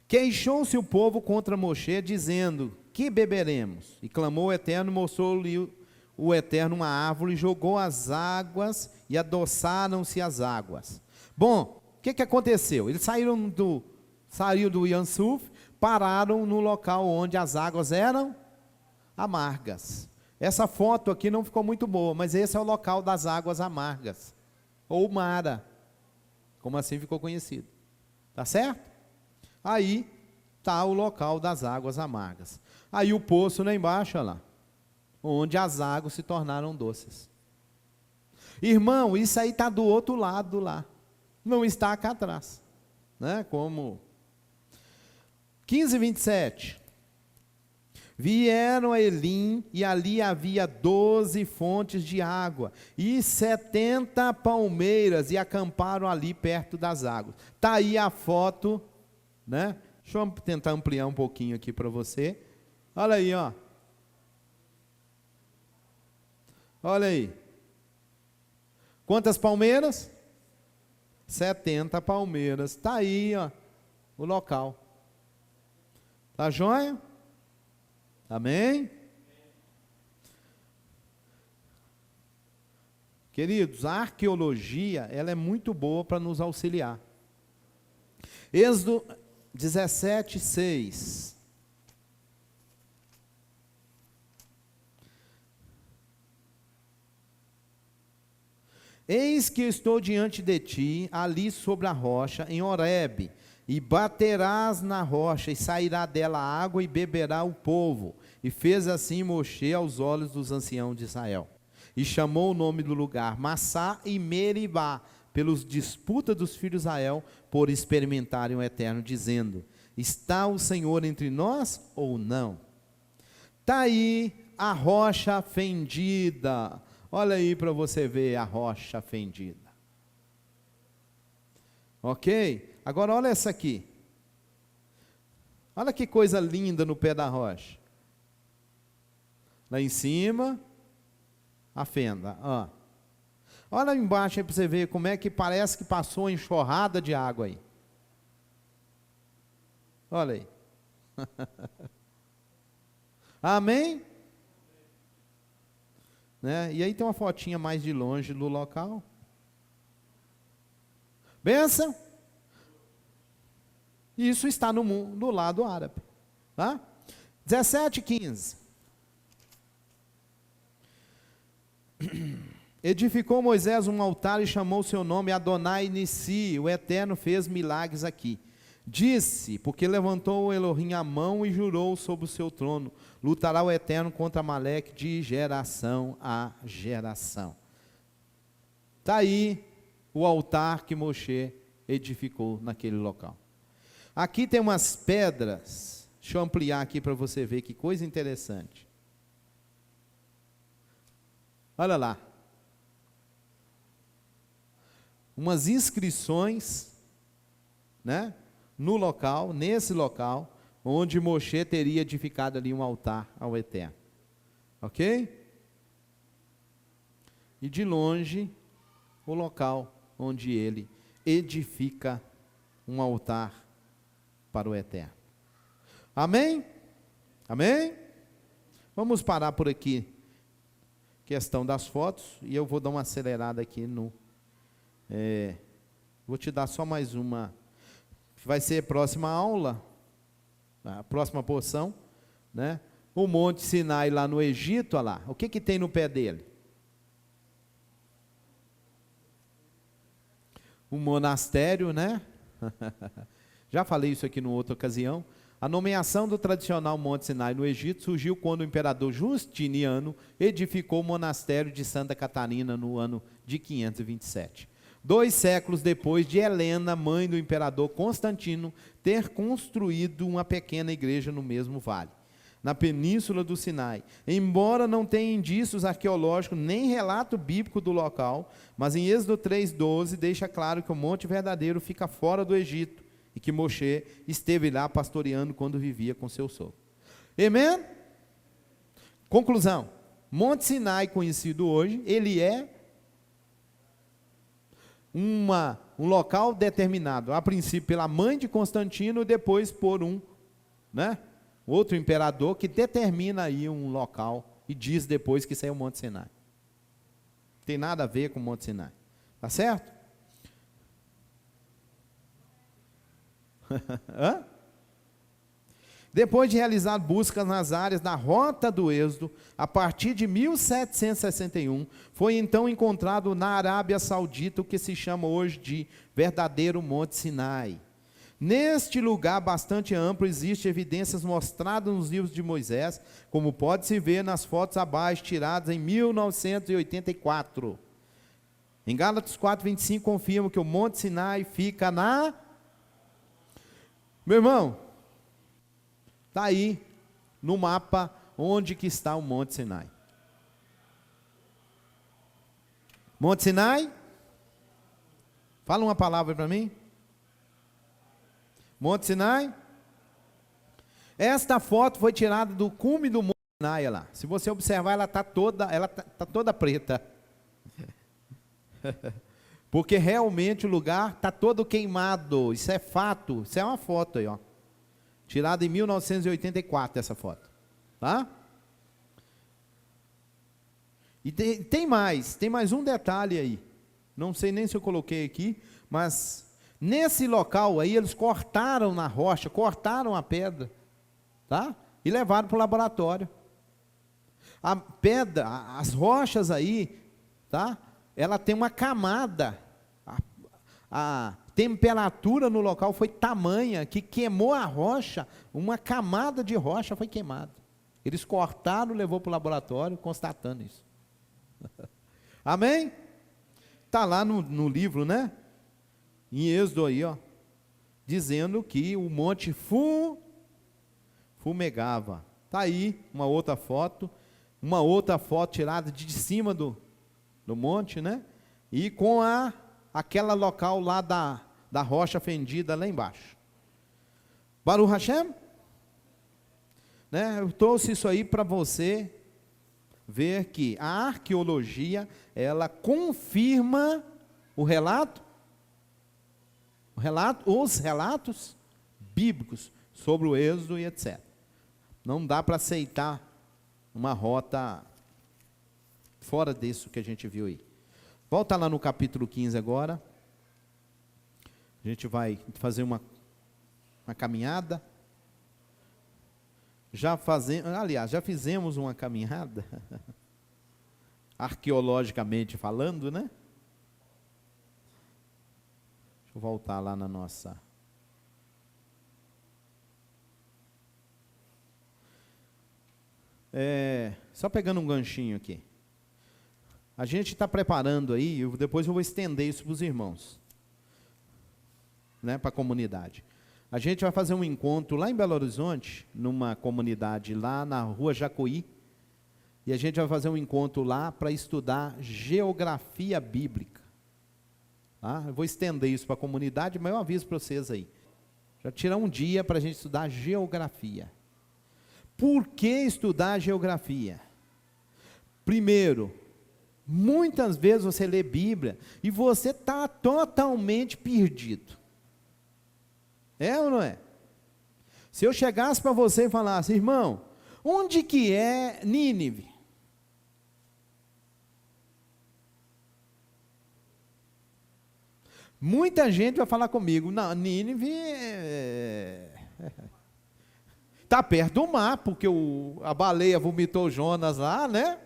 queixou-se o povo contra Moshe, dizendo: que beberemos? E clamou o Eterno, mostrou-lhe o Eterno uma árvore, jogou as águas e adoçaram-se as águas. Bom, o que aconteceu? Eles saíram do Yansuf, pararam no local onde as águas eram amargas. Essa foto aqui não ficou muito boa, mas esse é o local das águas amargas, ou Mara, como assim ficou conhecido. Tá certo? Aí está o local das águas amargas. Aí o poço lá embaixo, olha lá, onde as águas se tornaram doces. Irmão, isso aí está do outro lado lá, não está cá atrás, né? Como 15:27. Vieram a Elim, e ali havia 12 fontes de água, e 70 palmeiras, e acamparam ali perto das águas. Está aí a foto, né? Deixa eu tentar ampliar um pouquinho aqui para você. Olha aí, ó. Olha aí. Quantas palmeiras? 70 palmeiras. Está aí, ó, o local. Tá joia? Amém? Queridos, a arqueologia, ela é muito boa para nos auxiliar. Êxodo 17:6. Eis que estou diante de ti, ali sobre a rocha, em Horebe, e baterás na rocha, e sairá dela água, e beberá o povo. E fez assim Moshe aos olhos dos anciãos de Israel. E chamou o nome do lugar Massá e Meribá, pelos disputas dos filhos de Israel, por experimentarem o Eterno, dizendo: está o Senhor entre nós ou não? Está aí a rocha fendida. Olha aí para você ver a rocha fendida. Ok? Agora olha essa aqui. Olha que coisa linda no pé da rocha. Lá em cima, a fenda. Ó. Olha embaixo aí para você ver como é que parece que passou uma enxurrada de água aí. Olha aí. Amém? Né? E aí tem uma fotinha mais de longe do local. Benção? Isso está no lado árabe. Tá? 17:15. Edificou Moisés um altar e chamou o seu nome Adonai Nissi. O Eterno fez milagres aqui. Disse, porque levantou o Elohim a mão e jurou sobre o seu trono: lutará o Eterno contra Amaleque de geração a geração. Está aí o altar que Moshe edificou naquele local. Aqui tem umas pedras, deixa eu ampliar aqui para você ver que coisa interessante. Olha lá. Umas inscrições, né? No local, nesse local, onde Moshe teria edificado ali um altar ao Eterno. Ok? E de longe, o local onde ele edifica um altar para o Eterno. Amém? Amém? Vamos parar por aqui. Questão das fotos, e eu vou dar uma acelerada aqui no... vou te dar só mais uma... Vai ser a próxima aula, a próxima porção, né? O Monte Sinai lá no Egito, olha lá. O que tem no pé dele? Um monastério, né? Já falei isso aqui numa outra ocasião. A nomeação do tradicional Monte Sinai no Egito surgiu quando o imperador Justiniano edificou o monastério de Santa Catarina no ano de 527. 2 séculos depois de Helena, mãe do imperador Constantino, ter construído uma pequena igreja no mesmo vale, na península do Sinai. Embora não tenha indícios arqueológicos nem relato bíblico do local, mas em Êxodo 3:12 deixa claro que o monte verdadeiro fica fora do Egito e que Moshe esteve lá pastoreando quando vivia com seu sogro. Amém? Conclusão. Monte Sinai, conhecido hoje, ele é um local determinado, a princípio pela mãe de Constantino, e depois por outro imperador que determina aí um local e diz depois que isso é o Monte Sinai. Não tem nada a ver com o Monte Sinai. Tá certo? Hã? Depois de realizar buscas nas áreas da Rota do Êxodo, a partir de 1761, foi então encontrado na Arábia Saudita o que se chama hoje de verdadeiro Monte Sinai. Neste lugar bastante amplo, existem evidências mostradas nos livros de Moisés, como pode-se ver nas fotos abaixo, tiradas em 1984. Em Gálatas 4:25 confirma que o Monte Sinai fica na... Meu irmão, está aí no mapa onde que está o Monte Sinai. Monte Sinai, fala uma palavra para mim. Monte Sinai. Esta foto foi tirada do cume do Monte Sinai lá. Se você observar, ela tá toda preta. Porque realmente o lugar está todo queimado. Isso é fato. Isso é uma foto aí, ó. Tirada em 1984 essa foto. Tá? E tem mais um detalhe aí. Não sei nem se eu coloquei aqui, mas nesse local aí eles cortaram na rocha, cortaram a pedra, tá? E levaram para o laboratório. A pedra, as rochas aí, tá? Ela tem uma camada. A temperatura no local foi tamanha que queimou a rocha, uma camada de rocha foi queimada. Eles cortaram, levou para o laboratório, constatando isso. Amém? Está lá no livro, né? Em Êxodo aí, ó, dizendo que o monte fumegava. Está aí uma outra foto tirada de cima do monte, né? E com aquela local lá da rocha fendida lá embaixo. Baruch Hashem, né? Eu trouxe isso aí para você ver que a arqueologia, ela confirma os relatos bíblicos sobre o Êxodo e etc. Não dá para aceitar uma rota fora disso que a gente viu aí. Volta lá no capítulo 15 agora. A gente vai fazer uma caminhada. Já fizemos uma caminhada, arqueologicamente falando, né? Deixa eu voltar lá na nossa... Só pegando um ganchinho aqui. A gente está preparando aí, depois eu vou estender isso para os irmãos, né, para a comunidade. A gente vai fazer um encontro lá em Belo Horizonte, numa comunidade lá na rua Jacuí, e a gente vai fazer um encontro lá para estudar geografia bíblica. Tá? Eu vou estender isso para a comunidade, mas eu aviso para vocês aí. Já tirar um dia para a gente estudar geografia. Por que estudar geografia? Primeiro, muitas vezes você lê Bíblia e você está totalmente perdido. É ou não é? Se eu chegasse para você e falasse, irmão, onde que é Nínive? Muita gente vai falar comigo, não, Nínive está perto do mar, porque a baleia vomitou Jonas lá, né?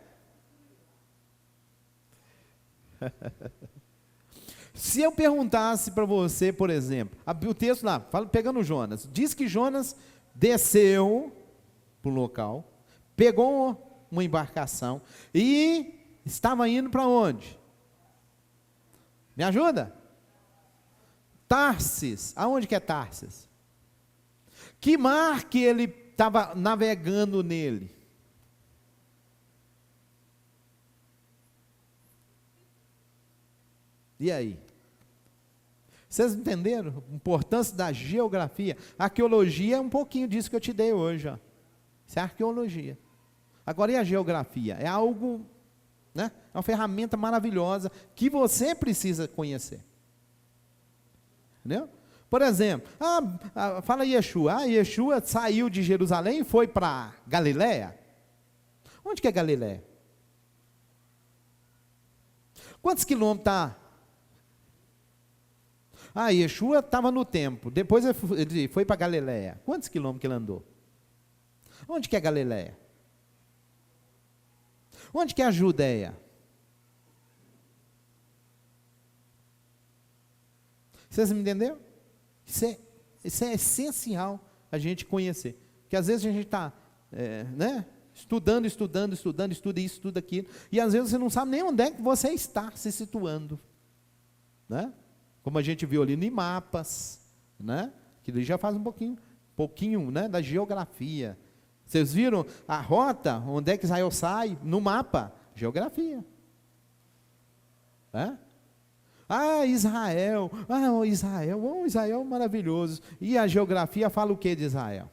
Se eu perguntasse para você, por exemplo, o texto lá, pegando Jonas, diz que Jonas desceu para o local, pegou uma embarcação e estava indo para onde? Me ajuda? Tarsis. Aonde que é Tarsis? Que mar que ele estava navegando nele? E aí? Vocês entenderam a importância da geografia? A arqueologia é um pouquinho disso que eu te dei hoje. Ó. Isso é arqueologia. Agora, e a geografia? É algo, né? É uma ferramenta maravilhosa que você precisa conhecer. Entendeu? Por exemplo, fala Yeshua. Yeshua saiu de Jerusalém e foi para Galiléia. Onde que é Galiléia? Quantos quilômetros está? Yeshua estava no templo, depois ele foi para Galiléia. Quantos quilômetros que ele andou? Onde que é Galiléia? Onde que é a Judéia? Vocês me entenderam? Isso Isso é essencial a gente conhecer. Porque às vezes a gente está, né? Estudando, estuda isso, estuda aquilo. E às vezes você não sabe nem onde é que você está se situando. Né? Como a gente viu ali em mapas, né? Que ele já faz um pouquinho, né, da geografia. Vocês viram a rota, onde é que Israel sai? No mapa, geografia. Israel, Israel maravilhoso. E a geografia fala o que de Israel?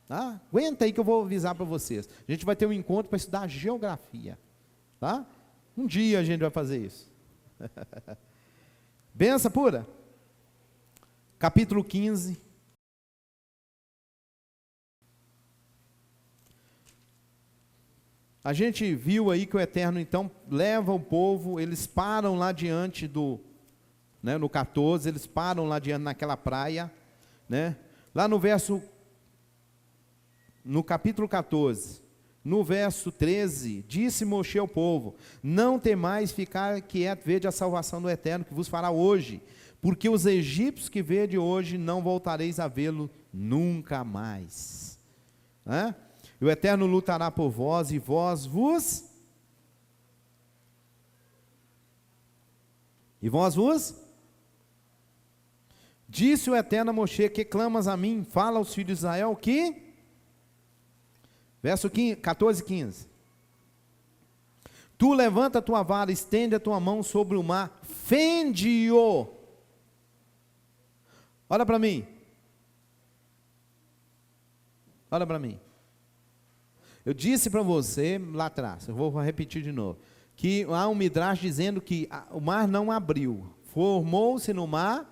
Aguenta aí que eu vou avisar para vocês. A gente vai ter um encontro para estudar geografia. Tá? Um dia a gente vai fazer isso. Benção pura. Capítulo 15. A gente viu aí que o Eterno, então, leva o povo, eles param lá diante do, né, no 14, eles param lá diante naquela praia, né? Lá no capítulo 14, no verso 13, disse Moshe ao povo: não temais ficar quieto, vede a salvação do Eterno que vos fará hoje, porque os egípcios que vede hoje não voltareis a vê-lo nunca mais. E o Eterno lutará por vós, e vós vos... Disse o Eterno a Moshe: que clamas a mim? Fala aos filhos de Israel que... Verso 14, 15. Tu levanta a tua vara, estende a tua mão sobre o mar, fende-o. Olha para mim. Olha para mim. Eu disse para você lá atrás, eu vou repetir de novo, que há um midrash dizendo que o mar não abriu, formou-se no mar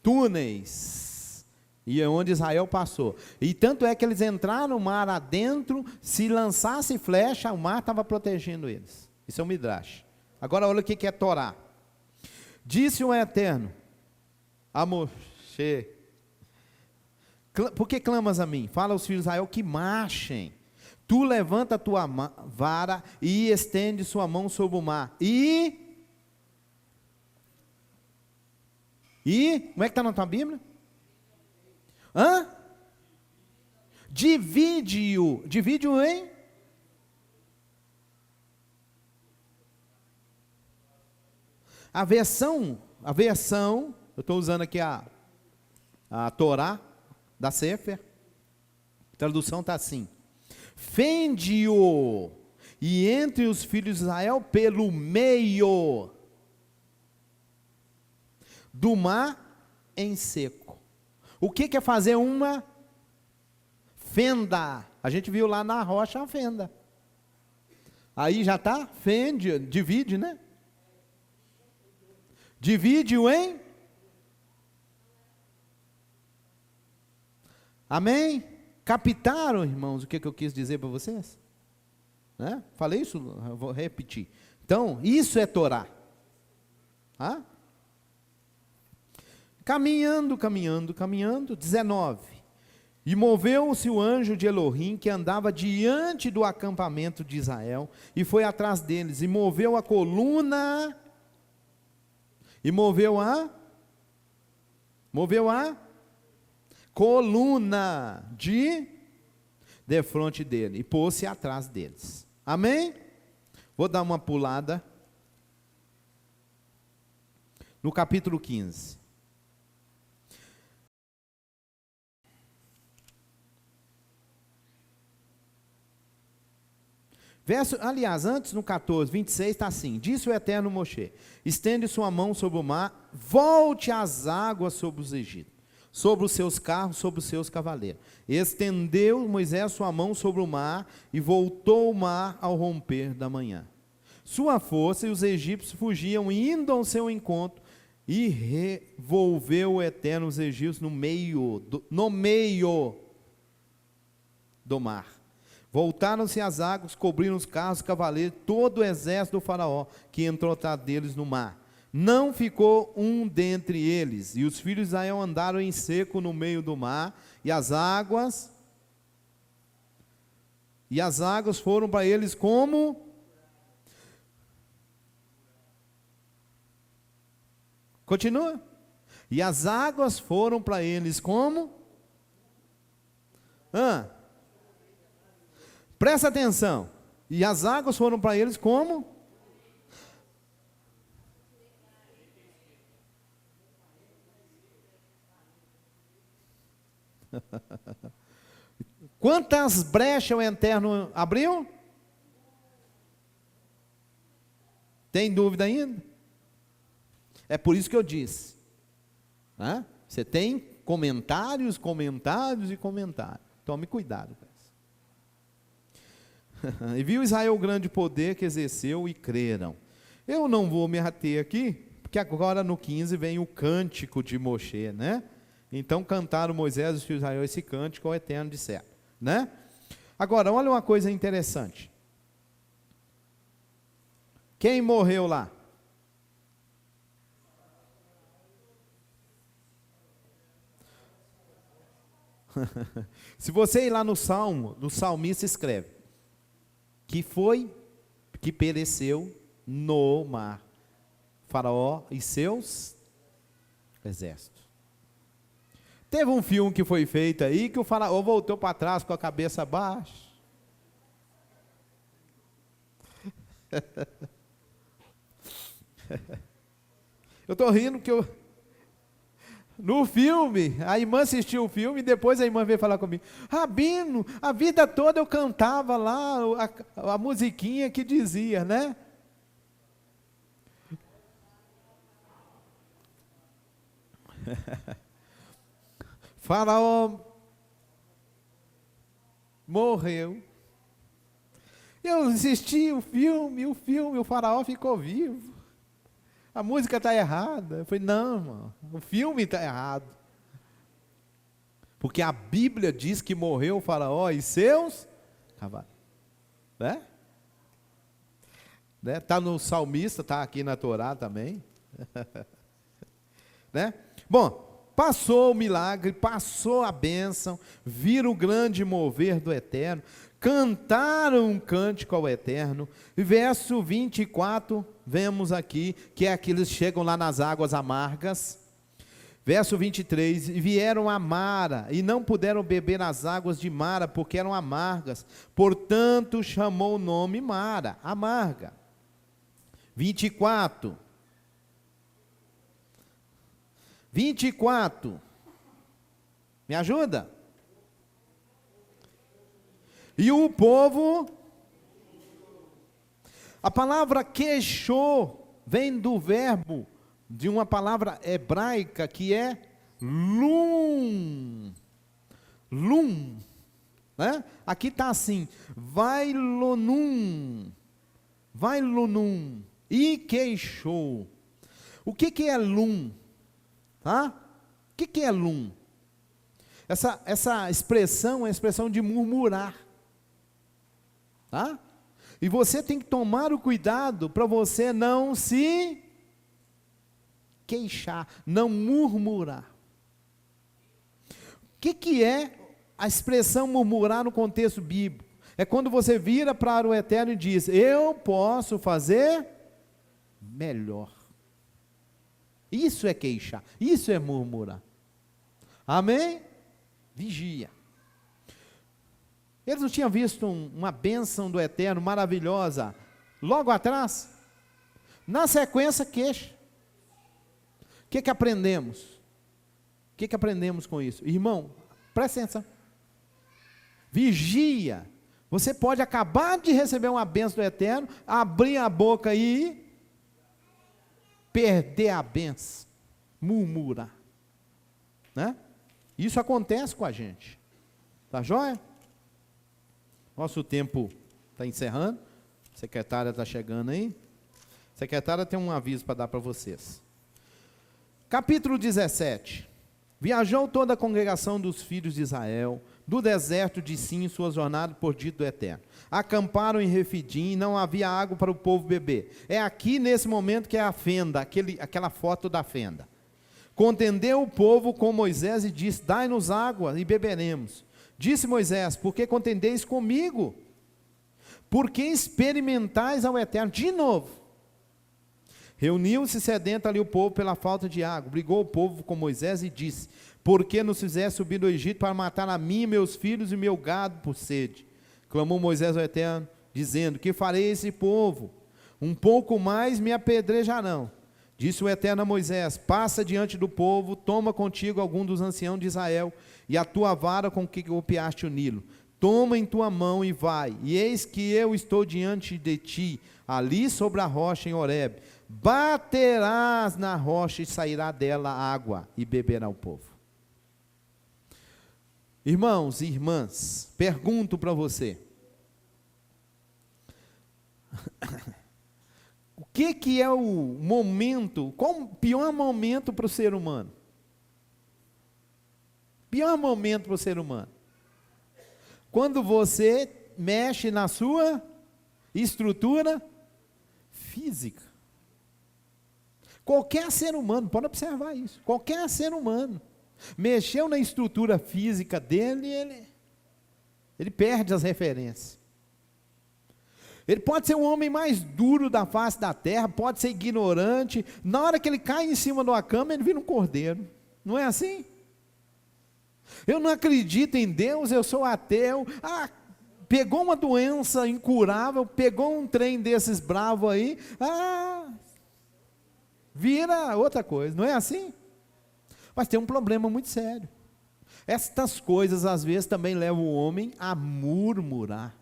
túneis, e é onde Israel passou. E tanto é que eles entraram no mar adentro, se lançasse flecha, o mar estava protegendo eles. Isso é um midrash. Agora olha o que é Torá. Disse o Eterno a Moshe: por que clamas a mim? Fala aos filhos de Israel que marchem. Tu levanta a tua vara e estende sua mão sobre o mar. E como é que está na tua Bíblia? Divide-o. Divide-o em? A versão, eu estou usando aqui a Torá da Sefer, a tradução está assim: fende-o, e entre os filhos de Israel pelo meio do mar em seco. O que é fazer uma fenda? A gente viu lá na rocha a fenda. Aí já está, fende, divide, né? Divide-o em? Amém? Captaram, irmãos, o que eu quis dizer para vocês? Né? Falei isso, eu vou repetir. Então, isso é Torá. Caminhando, 19. E moveu-se o anjo de Elohim, que andava diante do acampamento de Israel, e foi atrás deles, e moveu a coluna, e moveu a coluna de frente dele, e pôs-se atrás deles. Amém? Vou dar uma pulada no capítulo 15. Antes no 14, 26 está assim: disse o Eterno Moshe: estende sua mão sobre o mar, volte as águas sobre os egípcios, sobre os seus carros, sobre os seus cavaleiros. Estendeu Moisés sua mão sobre o mar, e voltou o mar ao romper da manhã. Sua força e os egípcios fugiam, indo ao seu encontro, e revolveu o Eterno os egípcios no meio do mar. Voltaram-se as águas, cobriram os carros, os cavaleiros, todo o exército do faraó, que entrou atrás deles no mar. Não ficou um dentre eles, e os filhos de Israel andaram em seco no meio do mar, e as águas foram para eles como... Continua. E as águas foram para eles como? Presta atenção. E as águas foram para eles como? Quantas brechas o Eterno abriu? Tem dúvida ainda? É por isso que eu disse. Você tem comentários, comentários e comentários. Tome cuidado com isso. E viu Israel o grande poder que exerceu e creram. Eu não vou me ater aqui, porque agora no 15 vem o cântico de Moshe, né? Então cantaram Moisés e os filhos de Israel esse cântico ao Eterno de certo, né? Agora, olha uma coisa interessante. Quem morreu lá? Se você ir lá no Salmo, no salmista escreve que foi, que pereceu no mar, Faraó e seus exércitos. Teve um filme que foi feito aí, que o Faraó voltou para trás com a cabeça baixa. Eu estou rindo que no filme, a irmã assistiu o filme e depois a irmã veio falar comigo: Rabino, a vida toda eu cantava lá a musiquinha que dizia, né? Faraó morreu. Eu assisti o filme, o Faraó ficou vivo. A música está errada. Eu falei: não, mano, o filme está errado. Porque a Bíblia diz que morreu o Faraó e seus cavalos. Né? Está no salmista, está aqui na Torá também. Né? Bom, passou o milagre, passou a bênção, viram o grande mover do Eterno, cantaram um cântico ao Eterno. E verso 24, vemos aqui, que é que eles chegam lá nas águas amargas. Verso 23, e vieram a Mara, e não puderam beber as águas de Mara, porque eram amargas, portanto chamou o nome Mara, amarga. 24, me ajuda? E o povo, a palavra queixou, vem do verbo, de uma palavra hebraica que é lum, né? Aqui está assim, vai lonum, e queixou. O que é lum? Tá? O que é lum? Essa expressão é a expressão de murmurar. Tá? E você tem que tomar o cuidado para você não se queixar, não murmurar. O que é a expressão murmurar no contexto bíblico? É quando você vira para o Eterno e diz: eu posso fazer melhor. Isso é queixar, isso é murmurar. Amém? Vigia. Eles não tinham visto uma bênção do Eterno maravilhosa logo atrás? Na sequência, queixa. O que aprendemos? O que aprendemos com isso? Irmão, presta atenção. Vigia. Você pode acabar de receber uma bênção do Eterno, abrir a boca e perder a bênção, murmurar. Né? Isso acontece com a gente. Tá joia? Nosso tempo está encerrando. A secretária está chegando aí. A secretária tem um aviso para dar para vocês. Capítulo 17. Viajou toda a congregação dos filhos de Israel, do deserto de Sim, em sua jornada por dito do Eterno. Acamparam em Refidim, e não havia água para o povo beber. É aqui nesse momento que é a fenda, aquela foto da fenda. Contendeu o povo com Moisés e disse: dai-nos água e beberemos. Disse Moisés: por que contendeis comigo? Por que experimentais ao Eterno? De novo. Reuniu-se sedento ali o povo pela falta de água. Brigou o povo com Moisés e disse: por que nos fizeste subir do Egito para matar a mim, meus filhos e meu gado por sede? Clamou Moisés ao Eterno, dizendo: que farei a esse povo? Um pouco mais me apedrejarão. Disse o Eterno a Moisés: passa diante do povo, toma contigo algum dos anciãos de Israel, e a tua vara com que golpeaste o Nilo. Toma em tua mão e vai, e eis que eu estou diante de ti, ali sobre a rocha em Horebe. Baterás na rocha e sairá dela água, e beberá o povo. Irmãos e irmãs, pergunto para você: o que é o momento, qual o pior momento para o ser humano? Pior momento para o ser humano? Quando você mexe na sua estrutura física. Qualquer ser humano, pode observar isso, qualquer ser humano, mexeu na estrutura física dele, ele perde as referências. Ele pode ser o homem mais duro da face da terra, pode ser ignorante, na hora que ele cai em cima de uma cama, ele vira um cordeiro, não é assim? Eu não acredito em Deus, eu sou ateu. Pegou uma doença incurável, pegou um trem desses bravos aí, vira outra coisa, não é assim? Mas tem um problema muito sério. Estas coisas às vezes também levam o homem a murmurar,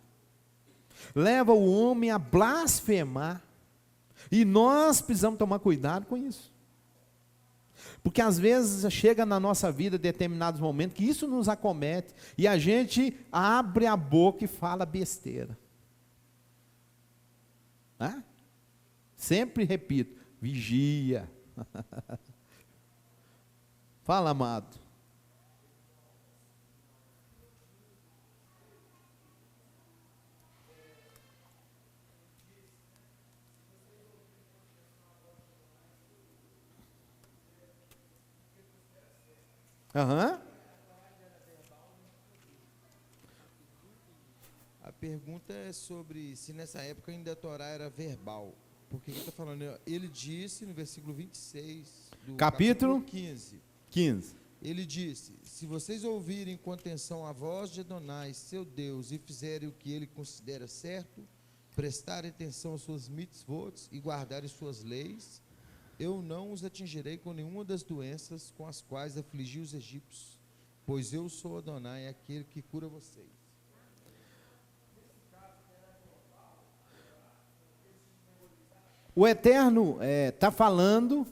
leva o homem a blasfemar, e nós precisamos tomar cuidado com isso, porque às vezes chega na nossa vida determinados momentos que isso nos acomete, e a gente abre a boca e fala besteira. Sempre repito, vigia. Fala, amado. A pergunta é sobre se nessa época ainda a Torá era verbal. Porque ele está falando, ele disse no versículo 26 do capítulo 15. Ele disse: se vocês ouvirem com atenção a voz de Adonai, seu Deus, e fizerem o que ele considera certo, prestarem atenção às suas mitzvot e guardarem suas leis, eu não os atingirei com nenhuma das doenças com as quais afligi os egípcios, pois eu sou Adonai, aquele que cura vocês. O Eterno está falando,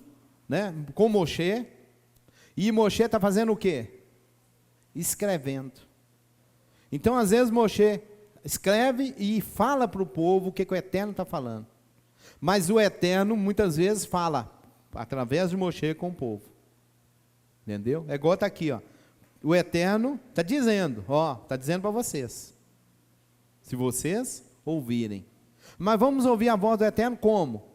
né, com Moshe, e Moshe está fazendo o quê? Escrevendo. Então, às vezes, Moshe escreve e fala para o povo o que o Eterno está falando. Mas o Eterno, muitas vezes, fala através de Moshe com o povo. Entendeu? É igual está aqui, ó. O Eterno está dizendo, está dizendo para vocês. Se vocês ouvirem. Mas vamos ouvir a voz do Eterno como?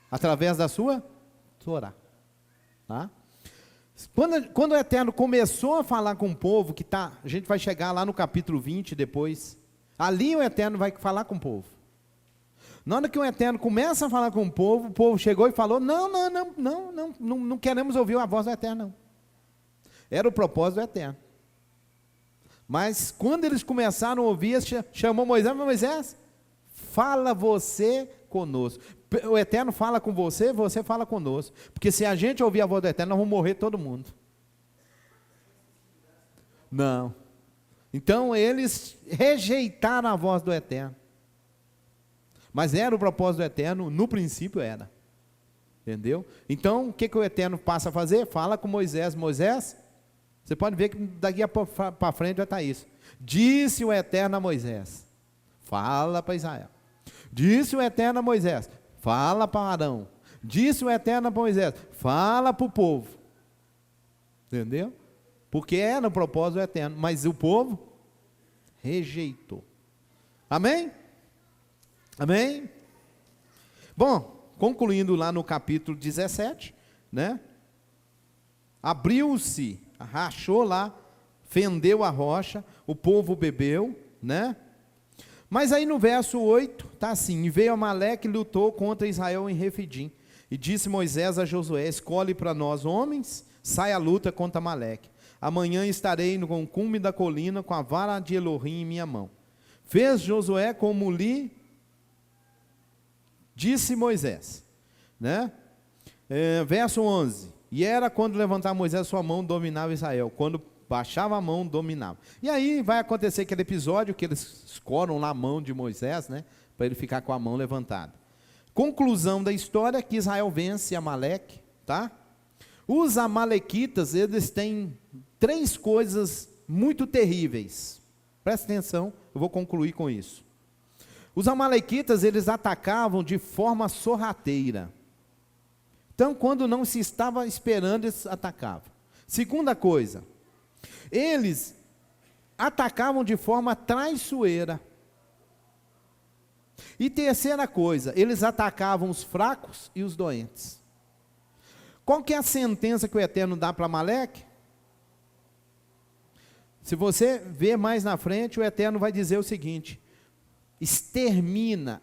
Através da sua Torá. Tá? Quando o Eterno começou a falar com o povo, a gente vai chegar lá no capítulo 20 depois, ali o Eterno vai falar com o povo. Na hora que o Eterno começa a falar com o povo chegou e falou: não queremos ouvir a voz do Eterno, não. Era o propósito do Eterno. Mas quando eles começaram a ouvir, chamou Moisés, fala você conosco. O Eterno fala com você, você fala conosco. Porque se a gente ouvir a voz do Eterno, nós vamos morrer todo mundo. Não. Então eles rejeitaram a voz do Eterno. Mas era o propósito do Eterno, no princípio era. Entendeu? Então, o que o Eterno passa a fazer? Fala com Moisés. Moisés, você pode ver que daqui para frente vai estar isso. Disse o Eterno a Moisés, fala para Israel. Disse o Eterno a Moisés, fala para Arão. Disse o Eterno a Moisés, fala para o povo. Entendeu? Porque era o propósito do Eterno, mas o povo rejeitou. Amém? Amém? Bom, concluindo lá no capítulo 17, né? Abriu-se, rachou lá, fendeu a rocha, o povo bebeu, né? Mas aí no verso 8, está assim: e veio Amaleque e lutou contra Israel em Refidim. E disse Moisés a Josué: escolhe para nós homens, sai à luta contra Amaleque. Amanhã estarei no cume da colina com a vara de Elohim em minha mão. Fez Josué como lhe disse Moisés. Né? Verso 11. E era quando levantava Moisés sua mão, dominava Israel. Quando baixava a mão, dominava. E aí vai acontecer aquele episódio que eles escoram lá a mão de Moisés, né? Para ele ficar com a mão levantada. Conclusão da história é que Israel vence Amaleque, tá? Os amalequitas, eles têm 3 coisas muito terríveis. Presta atenção, eu vou concluir com isso. Os amalequitas, eles atacavam de forma sorrateira. Então, quando não se estava esperando, eles atacavam. Segunda coisa, eles atacavam de forma traiçoeira. E terceira coisa, eles atacavam os fracos e os doentes. Qual que é a sentença que o Eterno dá para Amaleque? Se você ver mais na frente, o Eterno vai dizer o seguinte: extermina,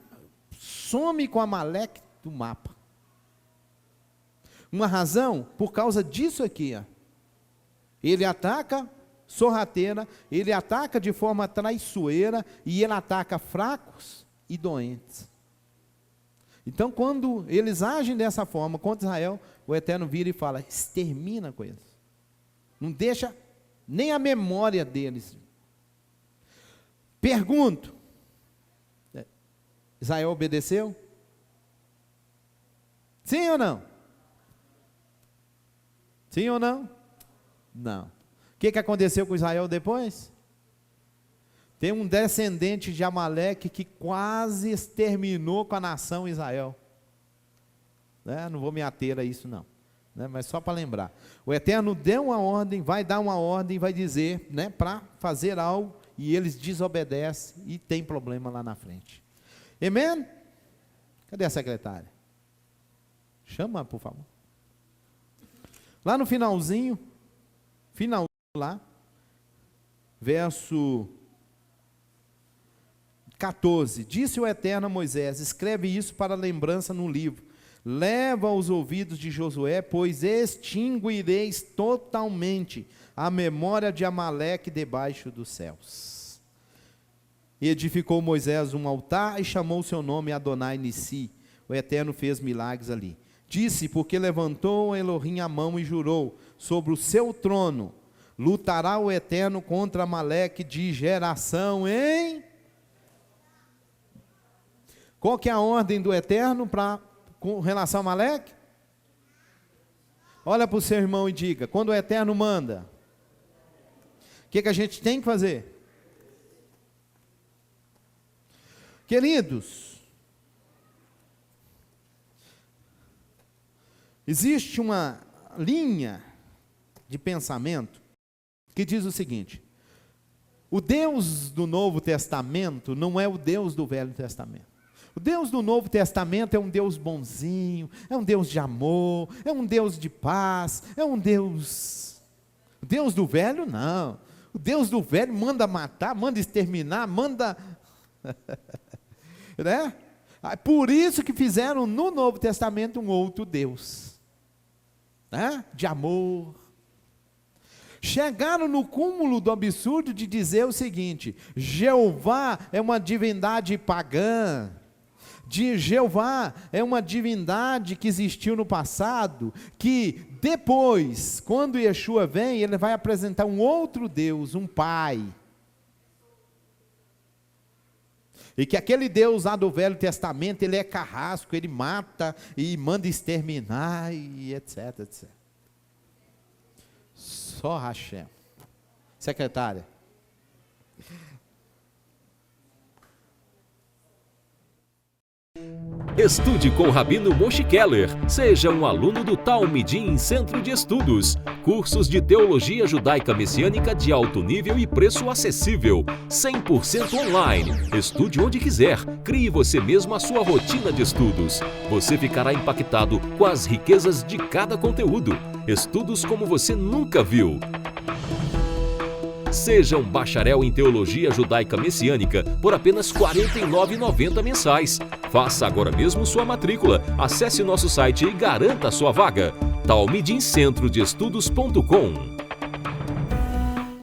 some com Amaleque do mapa. Uma razão, por causa disso aqui, ó. Ele ataca sorrateira, ele ataca de forma traiçoeira e ele ataca fracos e doentes. Então, quando eles agem dessa forma contra Israel, o Eterno vira e fala: extermina com eles. Não deixa nem a memória deles. Pergunto: Israel obedeceu? Sim ou não? Sim ou não? Não. O que aconteceu com Israel depois? Tem um descendente de Amaleque que quase exterminou com a nação Israel. Né? Não vou me ater a isso não, né? Mas só para lembrar. O Eterno deu uma ordem, vai dar uma ordem, vai dizer, né, para fazer algo, e eles desobedecem e tem problema lá na frente. Amém? Cadê a secretária? Chama, por favor. Lá no finalzinho lá, verso 14, disse o Eterno a Moisés: escreve isso para lembrança no livro, leva aos ouvidos de Josué, pois extinguireis totalmente a memória de Amaleque debaixo dos céus. E edificou Moisés um altar e chamou o seu nome Adonai Nissi. O Eterno fez milagres ali. Disse: porque levantou Elohim a mão e jurou, sobre o seu trono lutará o Eterno contra Amaleque de geração em... Qual que é a ordem do Eterno com relação a Amaleque? Olha para o seu irmão e diga: quando o Eterno manda, o que a gente tem que fazer? Queridos, existe uma linha de pensamento que diz o seguinte: o Deus do Novo Testamento não é o Deus do Velho Testamento. O Deus do Novo Testamento é um Deus bonzinho, é um Deus de amor, é um Deus de paz, é um Deus... O Deus do Velho, não. O Deus do Velho manda matar, manda exterminar, manda... né? Por isso que fizeram no Novo Testamento um outro Deus, né? De amor. Chegaram no cúmulo do absurdo de dizer o seguinte: Jeová é uma divindade pagã, Jeová é uma divindade que existiu no passado, que depois, quando Yeshua vem, ele vai apresentar um outro Deus, um Pai. E que aquele Deus lá do Velho Testamento, ele é carrasco, ele mata e manda exterminar e etc, etc. Só Hashem. Secretária. Estude com o Rabino Moshe Keller. Seja um aluno do Talmidim Centro de Estudos. Cursos de Teologia Judaica Messiânica de alto nível e preço acessível. 100% online. Estude onde quiser. Crie você mesmo a sua rotina de estudos. Você ficará impactado com as riquezas de cada conteúdo. Estudos como você nunca viu. Seja um bacharel em Teologia Judaica Messiânica por apenas R$ 49,90 mensais. Faça agora mesmo sua matrícula. Acesse nosso site e garanta a sua vaga. talmidincentrodiestudos.com